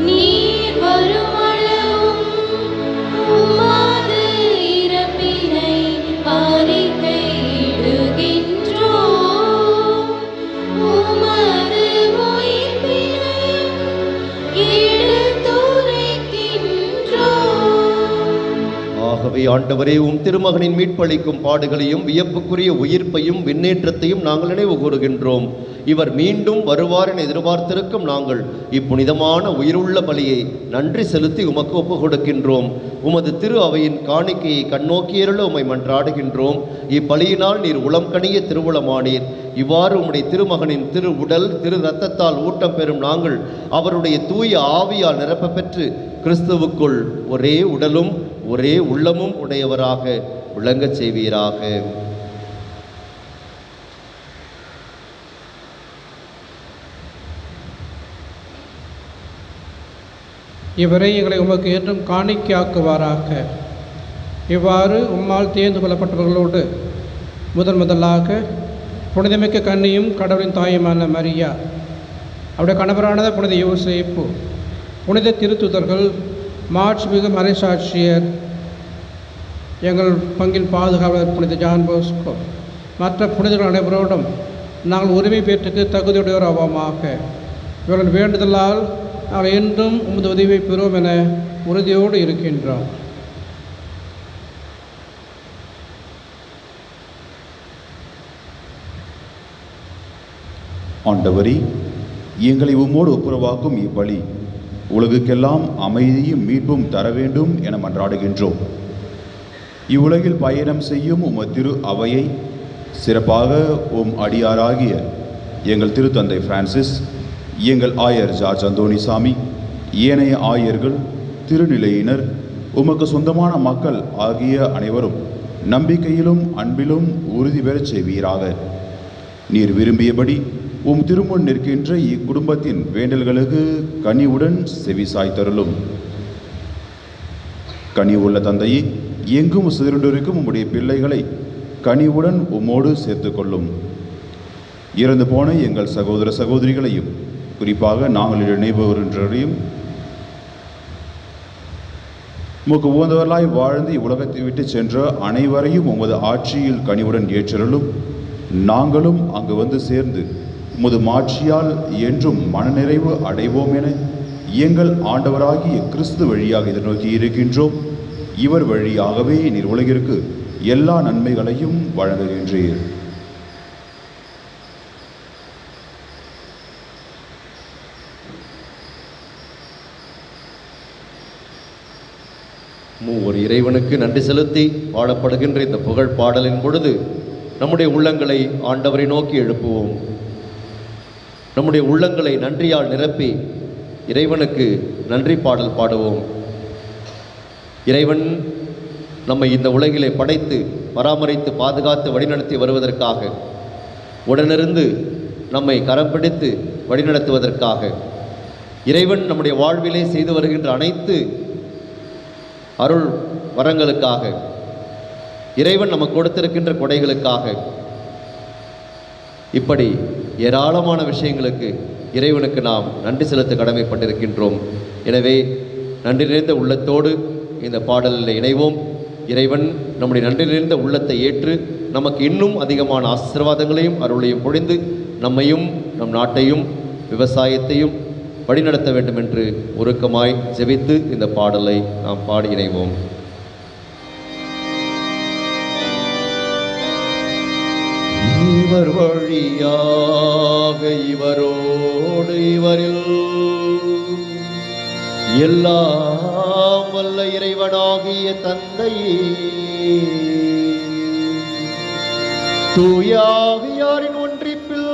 நீர் வருமளவும் உமது இறப்பினை அறிக்கையிடுகின்றோம், உமது உயிர்ப்பினையும் எடுத்துரைக்கின்றோம். ஆகவே ஆண்டவரே, உம் திருமகனின் மீட்பளிக்கும் பாடுகளையும் வியப்புக்குரிய உயிர்ப்பையும் விண்ணேற்றத்தையும் நாங்கள் நினைவு கூறுகின்றோம். இவர் மீண்டும் வருவார் என எதிர்பார்த்திருக்கும் நாங்கள் இப்புனிதமான உயிருள்ள பலியை நன்றி செலுத்தி உமக்கு ஒப்பு கொடுக்கின்றோம். உமது திரு அவையின் காணிக்கையை கண்ணோக்கியருள உம்மை மன்றாடுகின்றோம். இப்பலியினால் நீர் உளம் கனிய திருவுளமானீர். இவ்வாறு உம்முடைய திருமகனின் திரு உடல் திரு இரத்தத்தால் ஊட்டம் பெறும் நாங்கள் அவருடைய தூய ஆவியால் நிரப்ப பெற்று கிறிஸ்துவுக்குள் ஒரே உடலும் ஒரே உள்ளமும் உடையவராக விளங்கச் செய்வீராக. இவரை எங்களை உமக்கு என்றும் காணிக்கையாக்குவாராக. இவ்வாறு உம்மால் தேர்ந்து கொள்ளப்பட்டவர்களோடு முதலாக புனிதமிக்க கன்னியும் கடவுளின் தாயுமான மரியா, அவருடைய கணவரானது புனித யோசேப்பு, புனித திருத்துதர்கள், மாட்சிமிகு மறைசாட்சியர், எங்கள் பங்கின் பாதுகாவலர் புனித ஜான் போஸ்கோ, மற்ற புனிதர்கள் அனைவரோடும் நாங்கள் உரிமை பெற்றுக்கு தகுதியுடையோர் ஆவோமாக. இவர்கள் வேண்டுதலால் நாங்கள் என்றும் உமது உதவியை பெறுவோம் என உறுதியோடு இருக்கின்றோம். ஆண்டவரே, எங்களை உம்மோடு ஒப்புரவாக்கும் இப்பலி உலகுக்கெல்லாம் அமைதியும் மீட்பும் தர வேண்டும் என மன்றாடுகின்றோம். இவ்வுலகில் பயணம் செய்யும் உமது திரு அவையை சிறப்பாக உம் அடியாராகிய எங்கள் திருத்தந்தை பிரான்சிஸ், எங்கள் ஆயர் ஜார்ஜ் அந்தோணிசாமி, ஏனைய ஆயர்கள், திருநிலையினர், உமக்கு சொந்தமான மக்கள் ஆகிய அனைவரும் நம்பிக்கையிலும் அன்பிலும் உறுதி பெறச் செய்வீராக. நீர் விரும்பியபடி உம் திருமுன் நிற்கின்ற இக்குடும்பத்தின் வேண்டல்களுக்கு கனிவுடன் செவிசாய்த்தருளும். கனிவுள்ள தந்தையே, எங்கும் சிதறுண்டிருக்கும் உம்முடைய பிள்ளைகளை கனிவுடன் உம்மோடு சேர்த்துக்கொள்ளும். இறந்து போன எங்கள் சகோதர சகோதரிகளையும், குறிப்பாக நாங்கள் நினைவுகின்றவரையும், உமக்கு உகந்தவர்களாய் வாழ்ந்து இவ்வுலகத்தை விட்டு சென்ற அனைவரையும் உமது ஆட்சியில் கனிவுடன் ஏற்றருளும். நாங்களும் அங்கு வந்து சேர்ந்து உமது மாட்சியால் என்றும் மனநிறைவு அடைவோம் என எங்கள் ஆண்டவராகிய கிறிஸ்து வழியாக எதிர்நோக்கி இருக்கின்றோம். இவர் வழியாகவே நீர் உலகிற்கு எல்லா நன்மைகளையும் வழங்குகின்றீர். மூவர் இறைவனுக்கு நன்றி செலுத்தி பாடப்படுகின்ற இந்த புகழ் பாடலின் பொழுது நம்முடைய உள்ளங்களை ஆண்டவரை நோக்கி எழுப்புவோம். நம்முடைய உள்ளங்களை நன்றியால் நிரப்பி இறைவனுக்கு நன்றி பாடல் பாடுவோம். இறைவன் நம்மை இந்த உலகிலே படைத்து பராமரித்து பாதுகாத்து வழிநடத்தி வருவதற்காக, உடனிருந்து நம்மை கரம் பிடித்து வழிநடத்துவதற்காக, இறைவன் நம்முடைய வாழ்விலே செய்து வருகின்ற அனைத்து அருள் வரங்களுக்காக, இறைவன் நமக்கு கொடுத்திருக்கின்ற கொடைகளுக்காக, இப்படி ஏராளமான விஷயங்களுக்கு இறைவனுக்கு நாம் நன்றி செலுத்த கடமைப்பட்டிருக்கின்றோம். எனவே நன்றி நிறைந்த உள்ளத்தோடு இந்த பாடலில் இணைவோம். இறைவன் நம்முடைய நன்றி நிறைந்த உள்ளத்தை ஏற்று நமக்கு இன்னும் அதிகமான ஆசீர்வாதங்களையும் அருளையும் பொழிந்து நம்மையும் நம் நாட்டையும் விவசாயத்தையும் வழிநடத்த வேண்டும் என்று உருக்கமாய் ஜெபித்து இந்த பாடலை நாம் பாடி இணைவோம். இவர் வழியாக இவரோடு இவரில் எல்லாம் வல்ல இறைவனாகிய தந்தையே, தூயாவியாரின் ஒன்றிப்பில்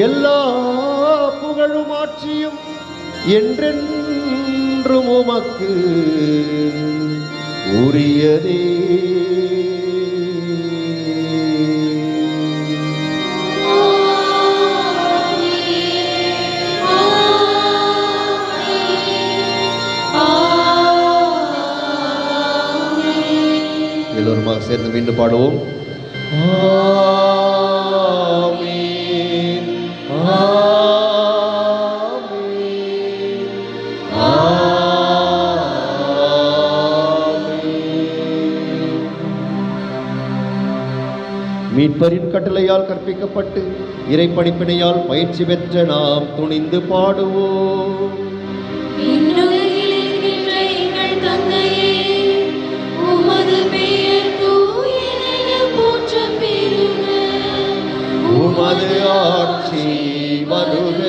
எல்லா புகழும் ஆட்சியும் என்றென்றும் உமக்கு உரியதே. எல்லோருமாக சேர்ந்து மீண்டும் பாடுவோம். ஆமென், ஆமென், ஆமென். மீட்பரின் கட்டளையால் கற்பிக்கப்பட்டு இறைப்பணிப்பினையால் பயிற்சி பெற்ற நாம் துணிந்து பாடுவோம். விண்ணுலகில் இருக்கின்ற எங்கள் தந்தையே, உமது பெயர் தூயதென போற்றப் பெறுக. உமது ஆட்சி வருக.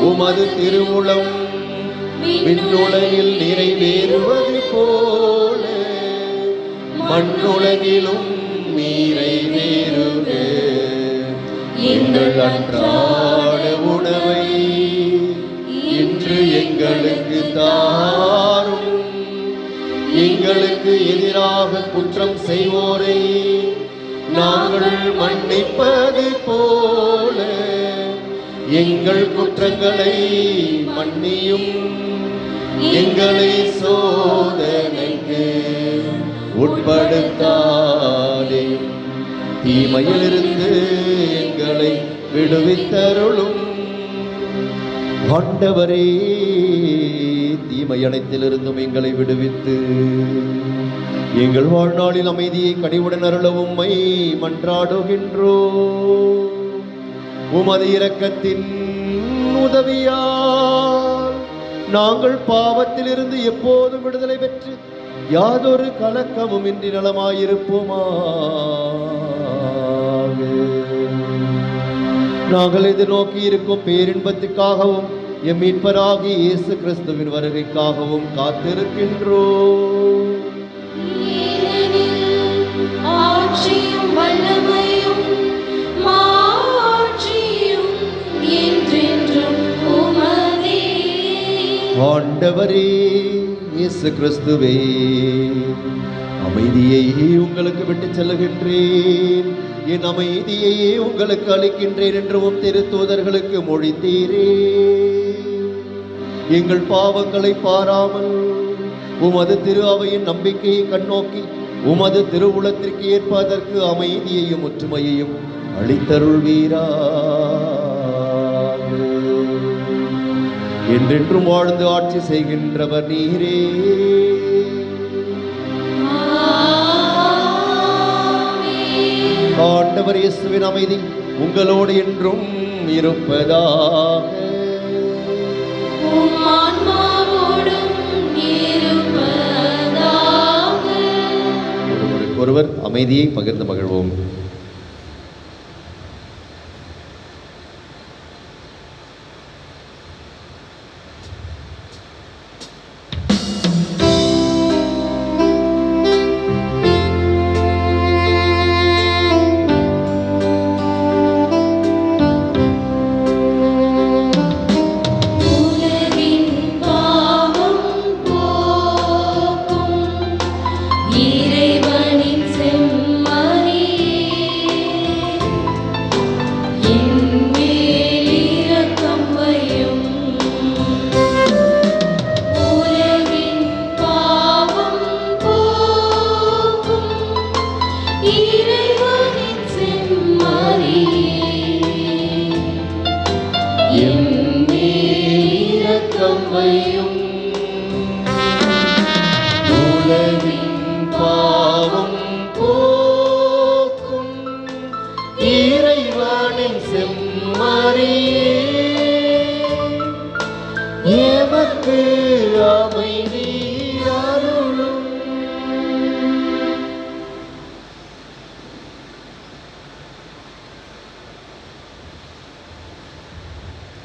உமது திருவுளம் விண்ணுலகில் நிறைவேறுவது போல மண்ணுலகிலும் நிறைவேறுக. எங்கள் அன்றாட உணவை இன்று எங்களுக்கு தாரும். எங்களுக்கு எதிராக குற்றம் செய்வோரை நாங்கள் மன்னிப்பது போல எங்கள் குற்றங்களை மன்னியும். எங்களை சோதனைக்கு உட்படுத்தாதே, தீமையிலிருந்து எங்களை விடுவித்தருளும். ஆண்டவரே, தீமை அனைத்திலிருந்தும் எங்களை விடுவித்து எங்கள் வாழ்நாளில் அமைதியை கனிவுடன் அருளவும் உம்மை மன்றாடுகின்றோம். உமது இரக்கத்தின் உதவியால் நாங்கள் பாவத்திலிருந்து எப்போதும் விடுதலை பெற்று யாதொரு கலக்கமும் இன்றி நலமாயிருப்போமாக. நாங்கள் எதிர்நோக்கி இருக்கும் பேரின்பத்துக்காகவும் எம் மீட்பராகிய இயேசு கிறிஸ்துவின் வருகைக்காகவும் காத்திருக்கின்றோம். ஆட்சியும் வல்லமையும் மாட்சியும் என்றென்றும் உமதே. ஆண்டவரே இயேசு கிறிஸ்துவே, அமைதியை உங்களுக்கு விட்டு செல்லுகின்றேன், என் அமைதியை உங்களுக்கு அளிக்கின்றேன் என்று உம் திருத்தூதர்களுக்கு மொழிந்தீரே. எங்கள் பாவங்களை பாராமல் உமது திரு அவையின் நம்பிக்கையை கண்ணோக்கி உமது திருவுளத்திற்கு ஏற்பதற்கு அமைதியையும் ஒற்றுமையையும் அளித்தருள்வீராக. என்றென்றும் வாழ்ந்து ஆட்சி செய்கின்றவர் நீரே. ஆண்டவர் இயேசுவின் அமைதி உங்களோடு என்றும் இருப்பதாக. ஒருவர் அமைதியை பகிர்ந்து மகிழ்வோம்.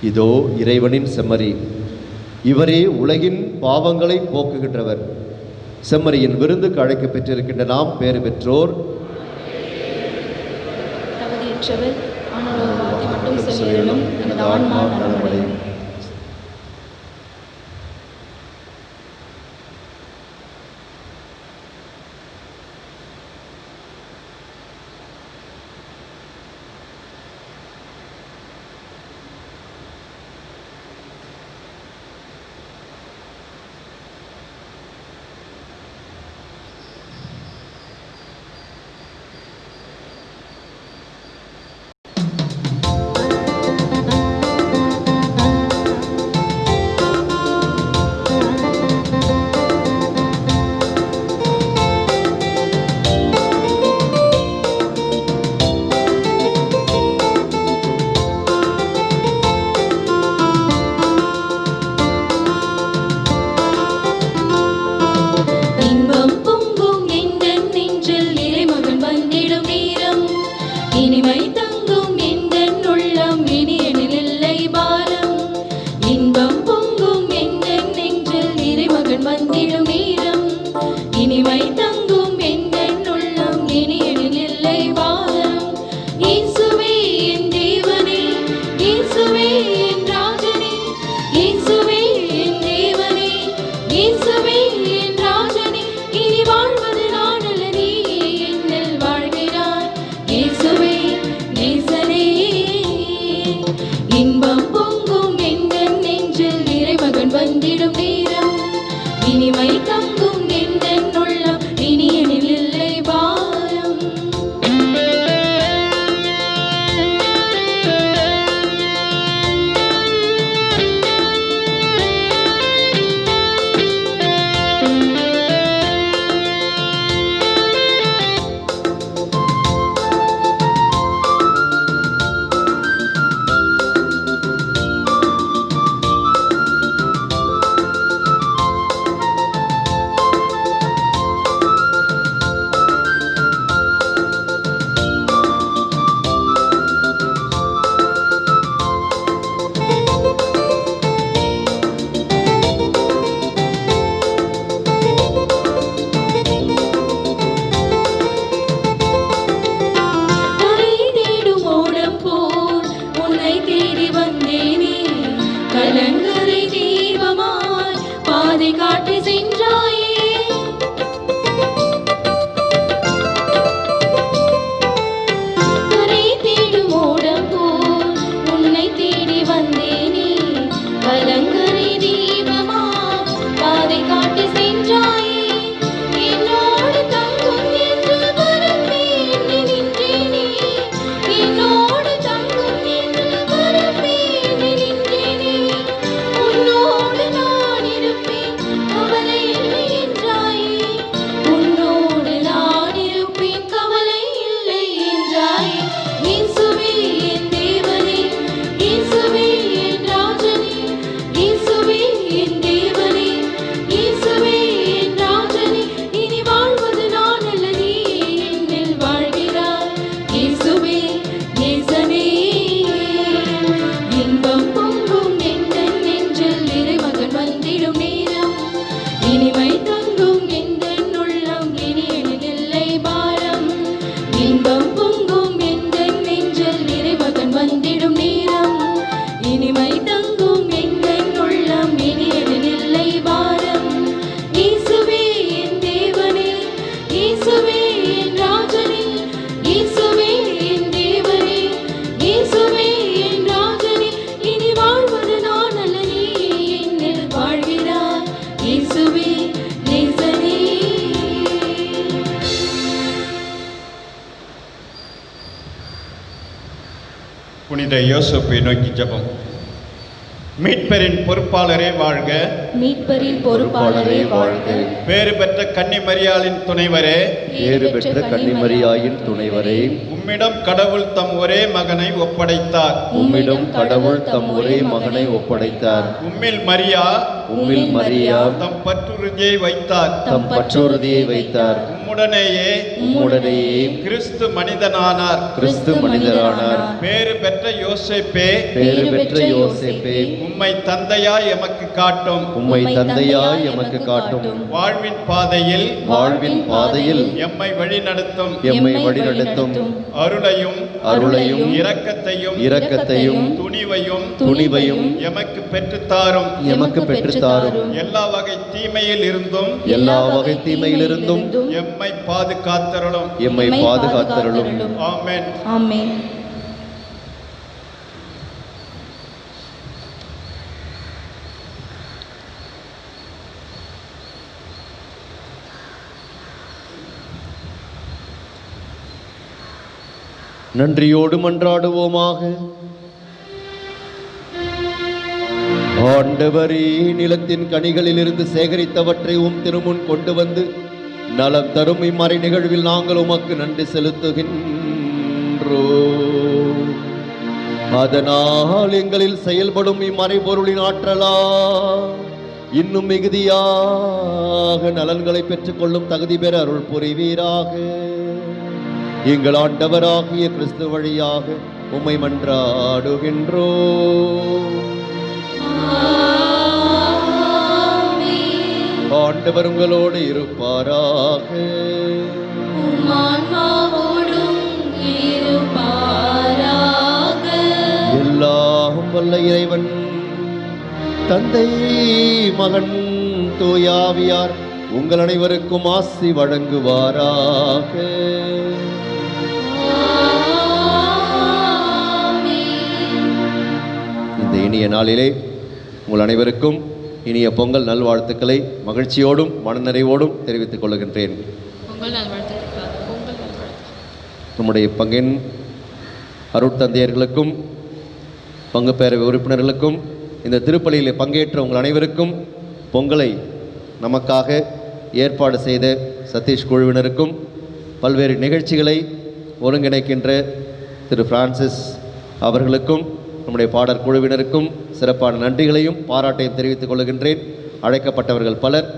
இதோ இறைவனின் செம்மறி, இவரே உலகின் பாவங்களை போக்குகின்றவர். செம்மறியின் விருந்துக்கு அழைக்க பெற்றிருக்கின்ற நாம் பேறு பெற்றோர். தகுதியற்றவர், ஆனால் ஒரு வார்த்தை மட்டும் சொல்லிடலும் எனது ஆன்மா நலமடையும். காட்டி சென்றாயே. கரை தேடும் ஓடம் போல் உன்னை தேடி வந்தேனே. கலங்கரை தீபமா பாதை காட்டி சென்றாயே. என்னோடு தங்கும் என்று வரம்பே எண்ணி நின்றேனே. என்னோடு தங்கும் என்று வரம்பே எண்ணி நின்றேனே. உன்னோடு நான் இருப்பேன் கவலை இல்லை என்றாயே. உன்னோடு நான் இருப்பேன் கவலை இல்லை என்றாயே. இயேசுவே என் தேவனே, இயேசுவே என் ராஜனே, இயேசுவே என் தேவனே, இயேசுவே என் ராஜனே. இனி வாழ்வது நான் அல்ல, நீயே என்னில் வாழ்கிறாய். இயேசுவே நேசனே. இன்பம் பொங்கும் எந்தன் நெஞ்சில் இறைமகன் வந்திடும் நேரம். இனிமை தங்கும் எந்தன் உள்ளம் இனி எனில் இல்லை பாரம். இன்பம் பொங்கும் எந்தன் நெஞ்சில் இறைமகன் வந்திடும் நேரம். இனிமை தங்கும் எந்தன் உள்ளம் இனி எனில் இல்லை பாரம். இயேசுவே என் தேவனே, இயேசுவே என் ராஜனே, இயேசுவே என் தேவனே, இயேசுவே என் ராஜனே. இனி வாழ்வது நான் அல்ல, நீயே என்னில் வாழ்கிறாய். இயேசுவே நேசனே. புனித யோசேப்பை நோக்கி ஜெபம். மீட்பரின் பொறுப்பாளரே வாழ்க. மீட்பரின் பொறுப்பாளரே வாழ்க. பேறு பெற்ற கன்னி மரியாளின் துணைவரே, பேறு பெற்ற கன்னிமரியாயின் துணைவரே, உம்மிடம் கடவுள் தம் ஒரே மகனை ஒப்படைத்தார். உம்மிடம் கடவுள் தம் ஒரே மகனை ஒப்படைத்தார். உம்மில் மரியா உம்மில் மரியா தம் பற்றுறுதியை வைத்தார். தம் பற்றுறுதியை வைத்தார். உம்முடனேயே கிறிஸ்து மனிதனானார். கிறிஸ்து மனிதரானார். பேறு பெற்ற யோசேப்பே, பேறு பெற்ற யோசேப்பே, உம்மை தந்தையாய் எமக்கு காட்டும். உம்மை தந்தையாய் எமக்கு காட்டும். வாழ்வின் பாதையில் வாழ்வின் பாதையில் எம்மை வழிநடத்தும். எம்மை வழிநடத்தும். அருளையும் அருளையும் இரக்கத்தையும் இரக்கத்தையும் துணிவையும் துணிவையும் எமக்கு பெற்றுத்தாரும். எமக்கு பெற்றுத்தாரும். எல்லா வகை தீமையில் இருந்தும் எல்லா வகை தீமையிலிருந்தும் எம்மை பாதுகாத்தருளும். எம்மை பாதுகாத்தருளும். ஆமென். ஆமென். நன்றியோடு மன்றாடுவோமாக. ஆண்டவரே, நிலத்தின் கனிகளிலிருந்து சேகரித்தவற்றை உம் திருமுன் கொண்டு வந்து நலம் தரும் இம்மறை நிகழ்வில் நாங்கள் உமக்கு நன்றி செலுத்துகின்றோம். அதனால் எங்களில் செயல்படும் இம்மறைபொருளின் ஆற்றலா இன்னும் மிகுதியாக நலன்களை பெற்றுக்கொள்ளும் தகுதி பெற அருள் புரிவீராக. எங்கள் ஆண்டவராகிய கிறிஸ்து வழியாக உம்மை மன்றாடுகின்றோம். ஆண்டவர் உங்களோடு இருப்பாராக. உம் ஆன்மாவோடும் இருப்பாராக. எல்லாம் வல்ல இறைவன் தந்தை, மகன், தூயாவியார் உங்கள் அனைவருக்கும் ஆசி வழங்குவாராக. இந்த இனிய நாளிலே உங்கள் அனைவருக்கும் இனிய பொங்கல் நல்வாழ்த்துக்களை மகிழ்ச்சியோடும் மனநிறைவோடும் தெரிவித்துக் கொள்கின்றேன். நம்முடைய பங்கின் அருட்தந்தையர்களுக்கும் பங்கு பேரவை உறுப்பினர்களுக்கும் இந்த திருப்பலியில் பங்கேற்ற உங்கள் அனைவருக்கும் பொங்கலை நமக்காக ஏற்பாடு செய்த சதீஷ் குழுவினருக்கும் பல்வேறு நிகழ்ச்சிகளை ஒருங்கிணைக்கின்ற திரு பிரான்சிஸ் அவர்களுக்கும் நம்முடைய பாடற் குழுவினருக்கும் சிறப்பான நன்றிகளையும் பாராட்டையும் தெரிவித்துக் கொள்கின்றேன். அழைக்கப்பட்டவர்கள் பலர்,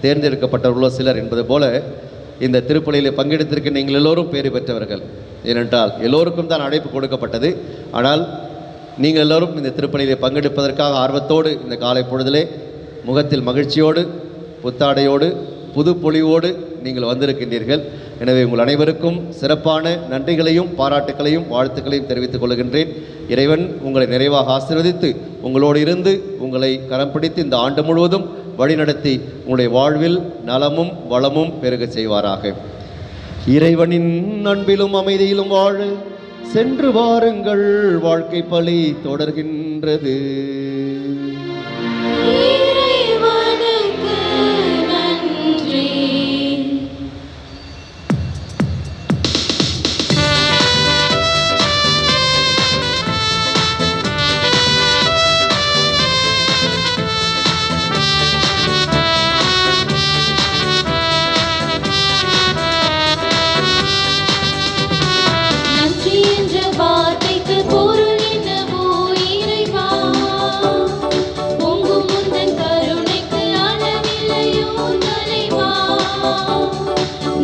தேர்ந்தெடுக்கப்பட்டவர்களோ சிலர் என்பது போல இந்த திருப்பலியில் பங்கெடுத்திருக்க நீங்கள் எல்லோரும் பேறு பெற்றவர்கள். ஏனென்றால் எல்லோருக்கும் தான் அழைப்பு கொடுக்கப்பட்டது. ஆனால் நீங்கள் எல்லோரும் இந்த திருப்பலியில் பங்கெடுப்பதற்காக ஆர்வத்தோடு இந்த காலை பொழுதிலே முகத்தில் மகிழ்ச்சியோடு புத்தாடையோடு புது பொலிவோடு நீங்கள் வந்திருக்கின்றீர்கள். எனவே உங்கள் அனைவருக்கும் சிறப்பான நன்றிகளையும் பாராட்டுக்களையும் வாழ்த்துக்களையும் தெரிவித்துக் கொள்கின்றேன். இறைவன் உங்களை நிறைவாக ஆசீர்வதித்து உங்களோடு இருந்து உங்களை கரம் பிடித்து இந்த ஆண்டு முழுவதும் வழிநடத்தி உங்களுடைய வாழ்வில் நலமும் வளமும் பெருகச் செய்வாராக. இறைவனின் அன்பிலும் அமைதியிலும் வாழ சென்று வாருங்கள். வாழ்க்கை பலி தொடர்கின்றது. இறைவனுக்கு நன்றி. நன்றி என்ற வார்த்தைக்கு பொருள் என்னவோ இறைவா, பொங்கும் உந்தன் கருணைக்கு அளவில்லையோ தலைவா.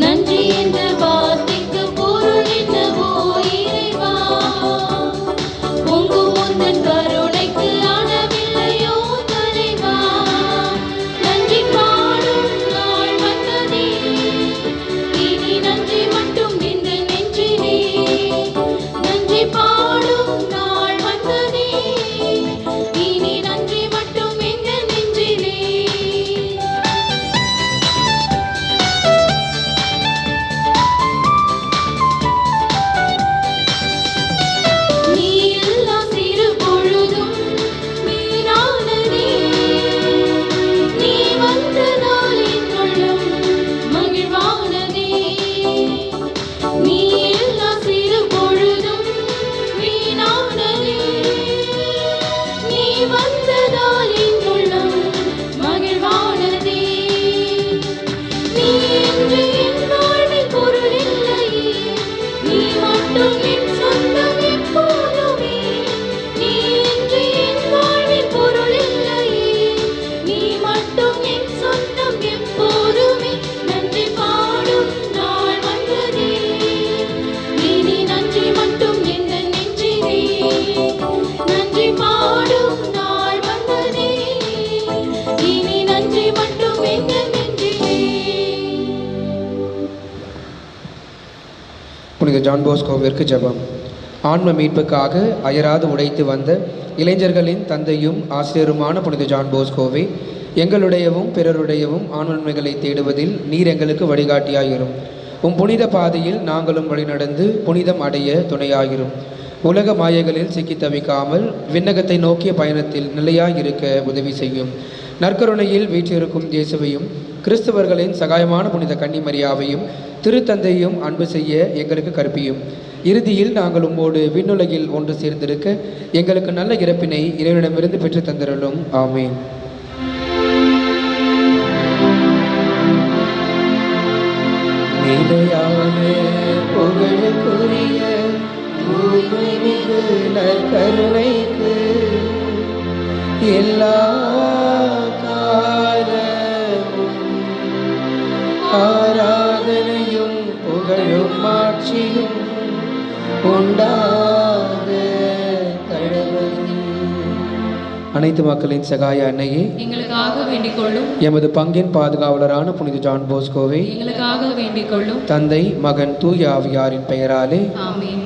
நன்றி என்ற வார்த்தைக்கு பொருள் என்னவோ இறைவா, பொங்கும் உந்தன் கருணைக்கு அளவில்லையோ தலைவா. நன்றி பாடும் நாள் வந்ததே, இனி நன்றி மட்டும் இந்த நெஞ்சிலே. நன்றி பாடும் நாள் வந்ததே, இனி நன்றி மட்டும் எங்க நெஞ்சிலே. நீ இல்லா சிறு பொழுதும் வீணானதே, நீ வந்ததால் என் உள்ளம் மகிழ்வானதே. நீ இல்லா சிறு பொழுதும் வீணானதே, நீ வந்ததால் என் உள்ளம் மகிழ்வானதே. நீ இன்று என் வாழ்வில் பொருள் இல்லையே, நீ மட்டும் என் சொந்தம் எப்போதுமே. நீ இன்று என் வாழ்வில் பொருள் இல்லையே, நீ மட்டும் என் சொந்தம் எப்போதுமே. நன்றி பாடும் நாள் வந்ததே, இனி நன்றி மட்டும் எந்த நெஞ்சிலே. நன்றி பாடும் நாள் வந்ததே, இனி நன்றி மட்டும் எந்த நெஞ்சிலே. புனித ஜான் போஸ்கோவிற்கு ஜெபம். ஆன்ம மீட்புக்காக அயராது உழைத்து வந்த இளைஞர்களின் தந்தையும் ஆசிரியருமான புனித ஜான் போஸ்கோவே, எங்களுடையவும் பிறருடையவும் ஆன்மன்மைகளை தேடுவதில் நீர் எங்களுக்கு வழிகாட்டியாயிரும். புனித பாதையில் நாங்களும் வழிநடந்து புனிதம் அடைய துணையாயிரும். உலக மாயைகளில் சிக்கி தவிக்காமல் விண்ணகத்தை நோக்கிய பயணத்தில் நிலையாயிருக்க உதவி செய்யும். நற்கருணையில் வீற்றிருக்கும் இயேசுவையும் கிறிஸ்தவர்களின் சகாயமான புனித கன்னிமரியாவையும் திருத்தந்தையும் அன்பு செய்ய எங்களுக்கு கற்பியும். இறுதியில் நாங்கள் உம்மோடு விண்ணுலகில் ஒன்று சேர்ந்திருக்க எங்களுக்கு நல்ல இறப்பினை இறைவனிடமிருந்து பெற்று தந்திரலும். ஆமேன். நிலையான புகழுக்குரிய தூய்மை மிகு நற்கருணைக்கு எல்லா காலமும் ஆராதனையும் புகழும் மாட்சியும் உண்டாக கடவுள். அனைத்து மக்களின் சகாய அன்னையே, எங்களுக்காக வேண்டிக் கொள்ளும். எமது பங்கின் பாதுகாவலரான புனித ஜான் போஸ்கோவை எங்களுக்காக வேண்டிக் கொள்ளும். தந்தை மகன் தூய ஆவியாரின் பெயராலே ஆமென்.